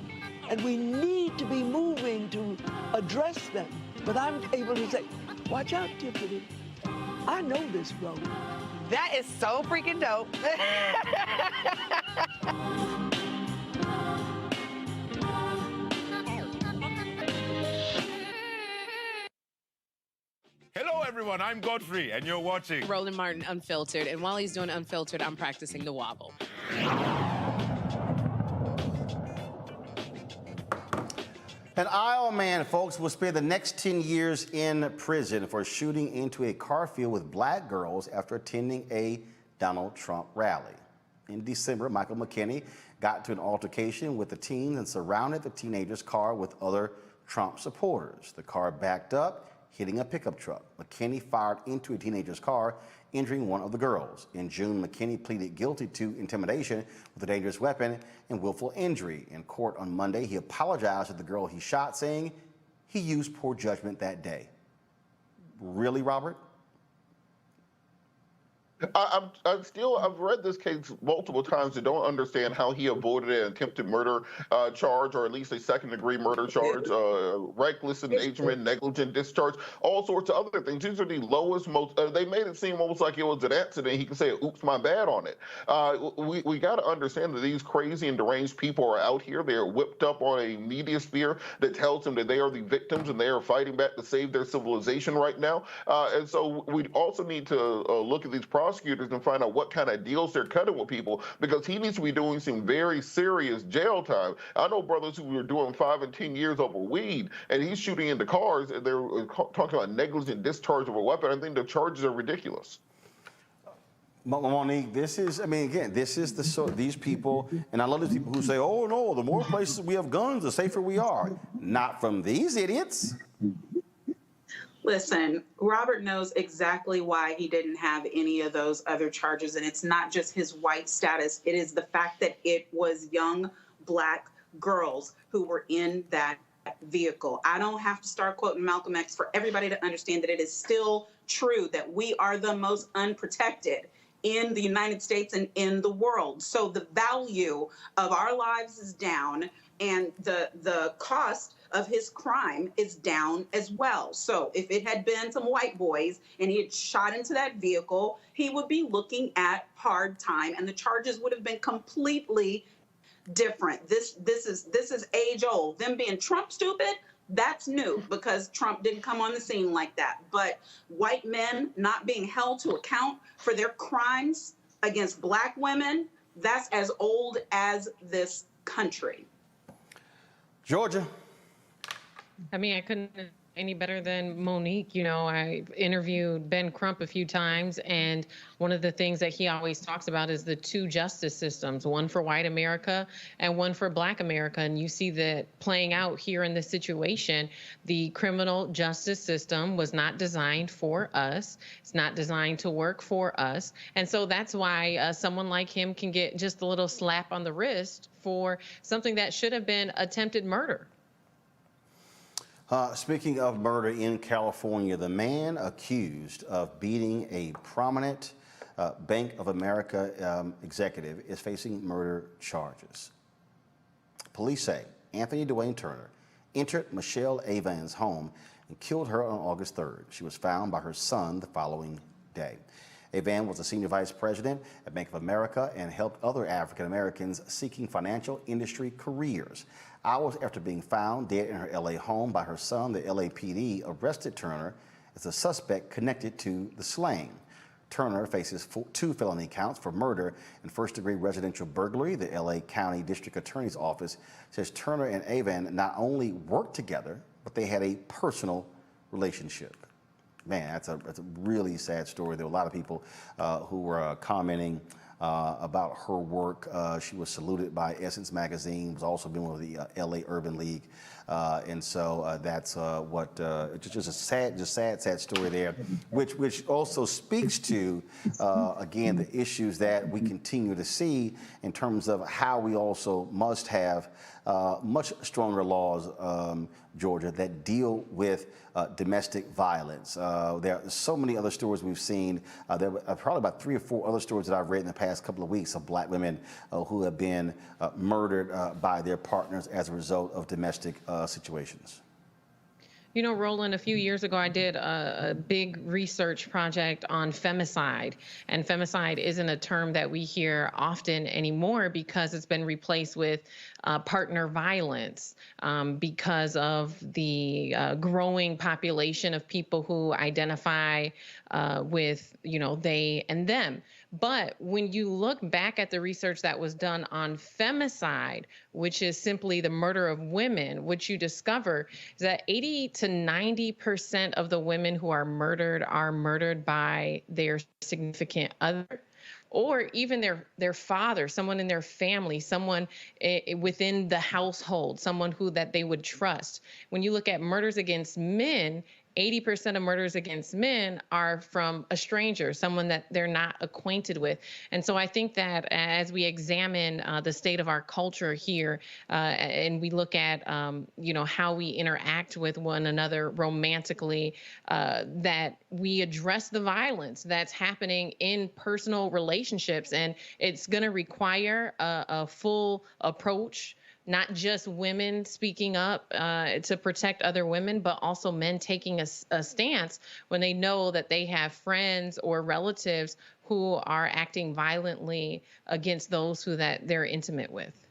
and we need to be moving to address them. But I'm able to say, watch out, Tiffany, I know this road. That is so freaking dope. Hello, everyone. I'm Godfrey, and you're watching Roland Martin Unfiltered. And while he's doing Unfiltered, I'm practicing the wobble. An Iowa man, folks, will spend the next 10 years in prison for shooting into a car filled with black girls after attending a Donald Trump rally. In December, Michael McKinney got to an altercation with the teens and surrounded the teenager's car with other Trump supporters. The car backed up, hitting a pickup truck. McKinney fired into a teenager's car, injuring one of the girls. In June, McKinney pleaded guilty to intimidation with a dangerous weapon and willful injury. In court on Monday, he apologized to the girl he shot, saying he used poor judgment that day. Really, Robert? I've read this case multiple times and don't understand how he avoided an attempted murder charge, or at least a second-degree murder charge, reckless endangerment, negligent discharge, all sorts of other things. These are the lowest, they made it seem almost like it was an accident. He can say, oops, my bad on it. We got to understand that these crazy and deranged people are out here. They are whipped up on a media sphere that tells them that they are the victims and they are fighting back to save their civilization right now. And so we also need to look at these prosecutors and find out what kind of deals they're cutting with people, because he needs to be doing some very serious jail time. I know brothers who were doing 5 and 10 years over weed, and he's shooting into cars, and they're talking about negligent discharge of a weapon. I think the charges are ridiculous. Monique, this is, I mean, again, this is the sort, these people, and I love these people who say, oh no, the more places we have guns, the safer we are. Not from these idiots. Listen, Robert knows exactly why he didn't have any of those other charges, and it's not just his white status. It is the fact that it was young black girls who were in that vehicle. I don't have to start quoting Malcolm X for everybody to understand that it is still true that we are the most unprotected in the United States and in the world. So the value of our lives is down, and the cost of his crime is down as well. So if it had been some white boys and he had shot into that vehicle, he would be looking at hard time, and the charges would have been completely different. This is age old. Them being Trump stupid, that's new, because Trump didn't come on the scene like that. But white men not being held to account for their crimes against black women, that's as old as this country. Georgia. I mean, I couldn't any better than Monique. You know, I interviewed Ben Crump a few times, and one of the things that he always talks about is the two justice systems, one for white America and one for black America. And you see that playing out here in this situation. The criminal justice system was not designed for us. It's not designed to work for us. And so that's why someone like him can get just a little slap on the wrist for something that should have been attempted murder. Speaking of murder in California, the man accused of beating a prominent Bank of America executive is facing murder charges. Police say Anthony Dwayne Turner entered Michelle Avan's home and killed her on August 3rd. She was found by her son the following day. Avan was a senior vice president at Bank of America and helped other African Americans seeking financial industry careers. Hours after being found dead in her LA home by her son, the LAPD arrested Turner as a suspect connected to the slaying. Turner faces 2 felony counts for murder and first-degree residential burglary. The LA County District Attorney's Office says Turner and Avan not only worked together, but they had a personal relationship. Man, that's a really sad story. There were a lot of people who were commenting about her work. She was saluted by Essence Magazine, was also been with the LA Urban League. And so that's just a sad story there, which also speaks to, again, the issues that we continue to see in terms of how we also must have much stronger laws, Georgia, that deal with domestic violence. There are so many other stories we've seen. There are probably about 3 or 4 other stories that I've read in the past couple of weeks of black women who have been murdered by their partners as a result of domestic situations. You know, Roland, a few years ago, I did a big research project on femicide. And femicide isn't a term that we hear often anymore because it's been replaced with partner violence because of the growing population of people who identify with, you know, they and them. But when you look back at the research that was done on femicide, which is simply the murder of women, what you discover is that 80 to 90% of the women who are murdered by their significant other, or even their father, someone in their family, someone within the household, someone that they would trust. When you look at murders against men, 80% of murders against men are from a stranger, someone that they're not acquainted with. And so I think that as we examine the state of our culture here, and we look at, how we interact with one another romantically, that we address the violence that's happening in personal relationships. And it's going to require a full approach, not just women speaking up to protect other women, but also men taking a stance when they know that they have friends or relatives who are acting violently against those who that they're intimate with.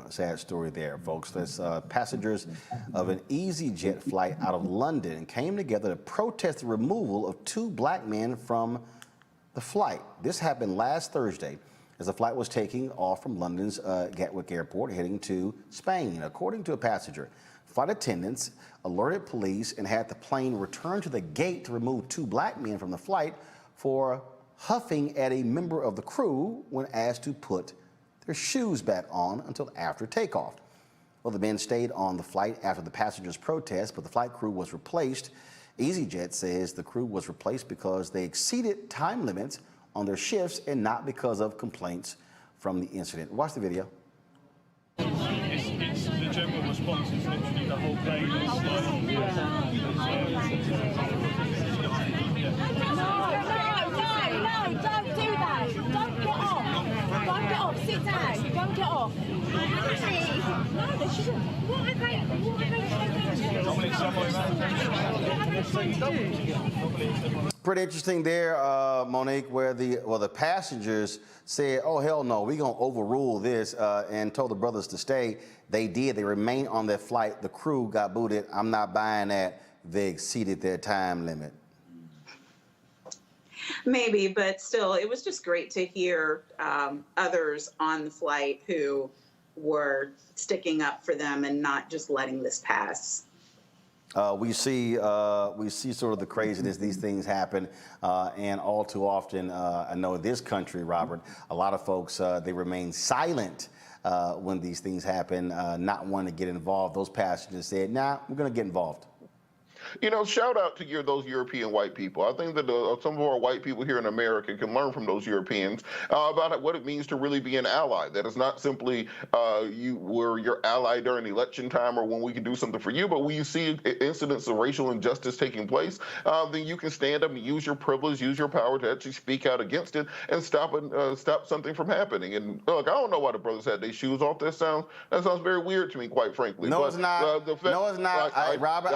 Sad story there, folks. That's passengers of an EasyJet flight out of London came together to protest the removal of 2 black men from the flight. This happened last Thursday as the flight was taking off from London's Gatwick Airport heading to Spain. According to a passenger, flight attendants alerted police and had the plane return to the gate to remove 2 black men from the flight for huffing at a member of the crew when asked to put their shoes back on until after takeoff. Well, the men stayed on the flight after the passengers' protest, but the flight crew was replaced. EasyJet says the crew was replaced because they exceeded time limits on their shifts and not because of complaints from the incident. Watch the video. It's the general response is literally the whole plane is No, don't do that. Don't get off. Don't get off. Sit down. Don't get off. No, they shouldn't. What are they Pretty interesting there, Monique, where the passengers said, oh, hell no, we're going to overrule this and told the brothers to stay. They did. They remained on their flight. The crew got booted. I'm not buying that. They exceeded their time limit. Maybe, but still, it was just great to hear others on the flight who were sticking up for them and not just letting this pass. We see sort of the craziness. These things happen, and all too often, I know in this country, Robert, a lot of folks they remain silent when these things happen, not wanting to get involved. Those passengers said, "Nah, we're going to get involved." You know, shout out to those European white people. I think that some of our white people here in America can learn from those Europeans about what it means to really be an ally. That is not simply you were your ally during election time or when we can do something for you, but when you see incidents of racial injustice taking place, then you can stand up and use your privilege, use your power to actually speak out against it and stop something from happening. And look, I don't know why the brothers had their shoes off. That sounds very weird to me, quite frankly. No, but, it's not. No, it's not. Robert,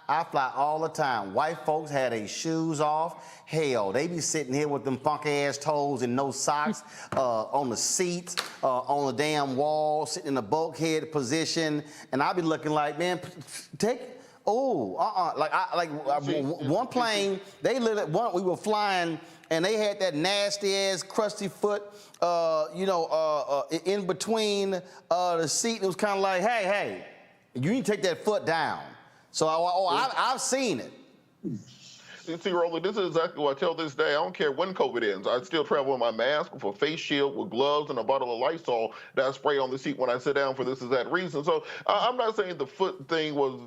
I fly all the time. White folks had their shoes off. Hell, they be sitting here with them funky ass toes and no socks on the seats, on the damn wall, sitting in the bulkhead position, and I be looking like, man, take. One plane, they lit at one. We were flying, and they had that nasty ass crusty foot, in between the seat. It was kind of like, hey, you need to take that foot down. So I've seen it. See, Roland, this is exactly what I tell this day. I don't care when COVID ends. I still travel with my mask, with a face shield, with gloves, and a bottle of Lysol that I spray on the seat when I sit down for this exact reason. So I'm not saying the foot thing was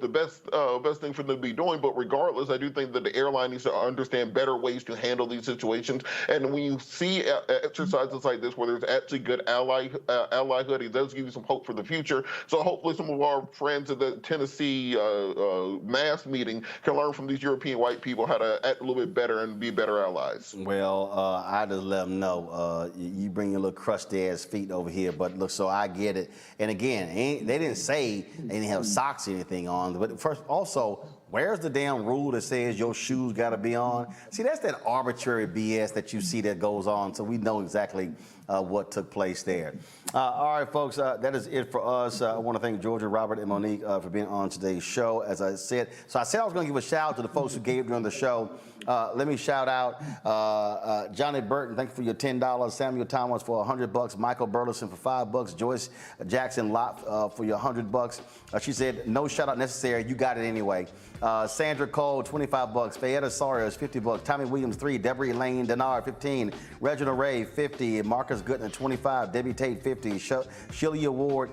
the best thing for them to be doing, but regardless, I do think that the airline needs to understand better ways to handle these situations. And when you see exercises like this, where there's actually good allyhood, it does give you some hope for the future. So hopefully some of our friends at the Tennessee mass meeting can learn from these European white people how to act a little bit better and be better allies. Well, I just let them know, you bring your little crusty ass feet over here, but look, so I get it. And again, they didn't say they didn't have socks or anything on, but first, also, where's the damn rule that says your shoes got to be on? See, that's that arbitrary BS that you see that goes on, so we know exactly what took place there. All right, folks, that is it for us. I want to thank Georgia, Robert, and Monique for being on today's show. As I said, I said I was going to give a shout out to the folks who gave during the show. Let me shout out Johnny Burton, thank you for your $10. Samuel Thomas for $100. Michael Burleson for $5. Joyce Jackson Lott for your $100. She said, no shout out necessary. You got it anyway. Sandra Cole, 25 bucks. Fayetta Sawyers, 50 bucks. Tommy Williams, 3. Deborah Elaine Denard, 15. Reginald Ray, 50. Marcus Goodman, 25. Debbie Tate, 50. Sheila Ward,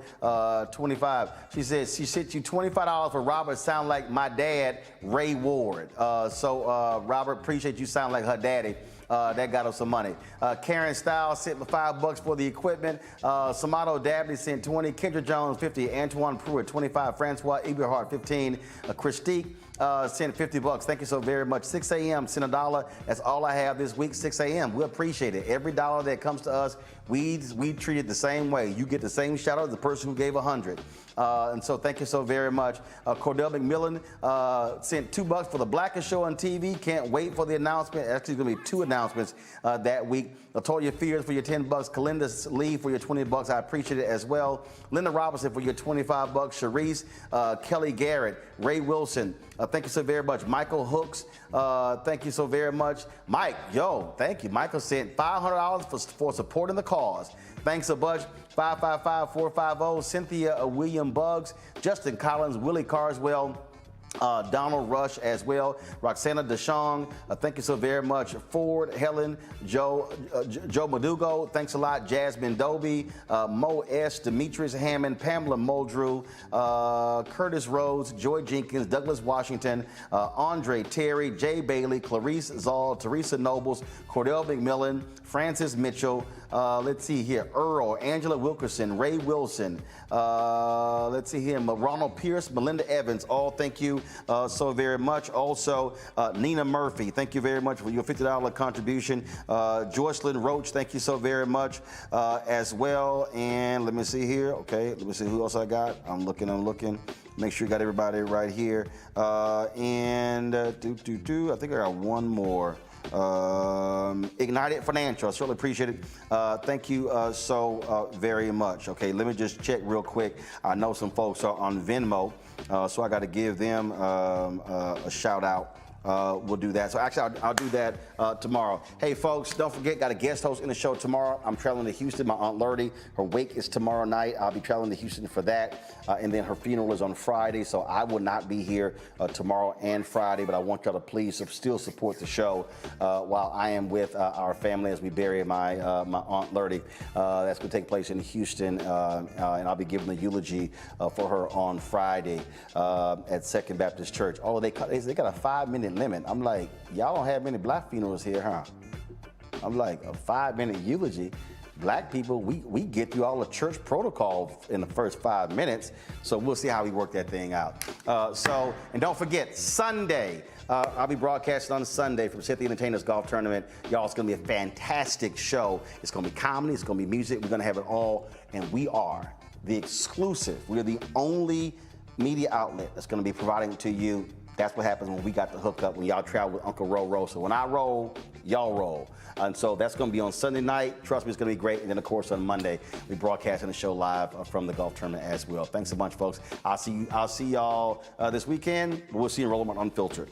25. She says she sent you $25 for Robert sound like my dad, Ray Ward. Robert, appreciate you sound like her daddy. That got us some money. Karen Stiles sent me $5 for the equipment. Samato Dabney sent 20. Kendra Jones, 50. Antoine Pruitt, 25. Francois Eberhardt, 15. Christique sent $50. Thank you so very much. 6 a.m. sent $1. That's all I have this week. 6 a.m. We appreciate it. Every dollar that comes to us, we treat it the same way. You get the same shout out as the person who gave 100. And so thank you so very much. Cordell McMillan sent $2 for the Blackest Show on TV. Can't wait for the announcement. Actually, going to be 2 announcements that week. Latoya Fears for your $10. Kalinda Lee for your $20. I appreciate it as well. Linda Robinson for your $25. Sharice, Kelly Garrett, Ray Wilson. Thank you so very much. Michael Hooks, thank you so very much. Mike, thank you. Michael sent $500 for supporting the cause. Thanks a bunch. 555-450. Cynthia William Buggs, Justin Collins, Willie Carswell, Donald Rush as well. Roxana DeShong, thank you so very much. Ford, Helen, Joe Madugo, thanks a lot. Jasmine Doby, Mo S, Demetrius Hammond, Pamela Muldrew, Curtis Rhodes, Joy Jenkins, Douglas Washington, Andre Terry, Jay Bailey, Clarice Zoll, Teresa Nobles, Cordell McMillan, Francis Mitchell, let's see here, Earl, Angela Wilkerson, Ray Wilson, let's see here, Ronald Pierce, Melinda Evans, all thank you so very much. Also, Nina Murphy, thank you very much for your $50 contribution. Joycelyn Roach, thank you so very much as well. And let me see here, okay, let me see who else I got. I'm looking. Make sure you got everybody right here. I think I got one more. Ignited Financial, I certainly appreciate it. Thank you so very much. Okay, let me just check real quick. I know some folks are on Venmo, so I got to give them a shout out. We'll do that. So actually, I'll do that tomorrow. Hey, folks, don't forget, got a guest host in the show tomorrow. I'm traveling to Houston. My Aunt Lurdy, her wake is tomorrow night. I'll be traveling to Houston for that. And then her funeral is on Friday, so I will not be here tomorrow and Friday, but I want y'all to please still support the show while I am with our family as we bury my Aunt Lurdy. That's going to take place in Houston, and I'll be giving the eulogy for her on Friday at Second Baptist Church. Although they got a 5-minute limit. I'm like, y'all don't have many black funerals here, huh? I'm like, a 5-minute eulogy. Black people, we get through all the church protocol in the first 5 minutes, so we'll see how we work that thing out. And don't forget, Sunday, I'll be broadcasting on Sunday from Cynthia Entertainers Golf Tournament. Y'all, it's going to be a fantastic show. It's going to be comedy, it's going to be music, we're going to have it all, and we are the exclusive, we're the only media outlet that's going to be providing it to you. That's what happens when we got the hookup, when y'all travel with Uncle Ro. So when I roll, y'all roll. And so that's going to be on Sunday night. Trust me, it's going to be great. And then, of course, on Monday, we broadcasting the show live from the golf tournament as well. Thanks a bunch, folks. I'll see y'all this weekend. We'll see you in Roland Unfiltered.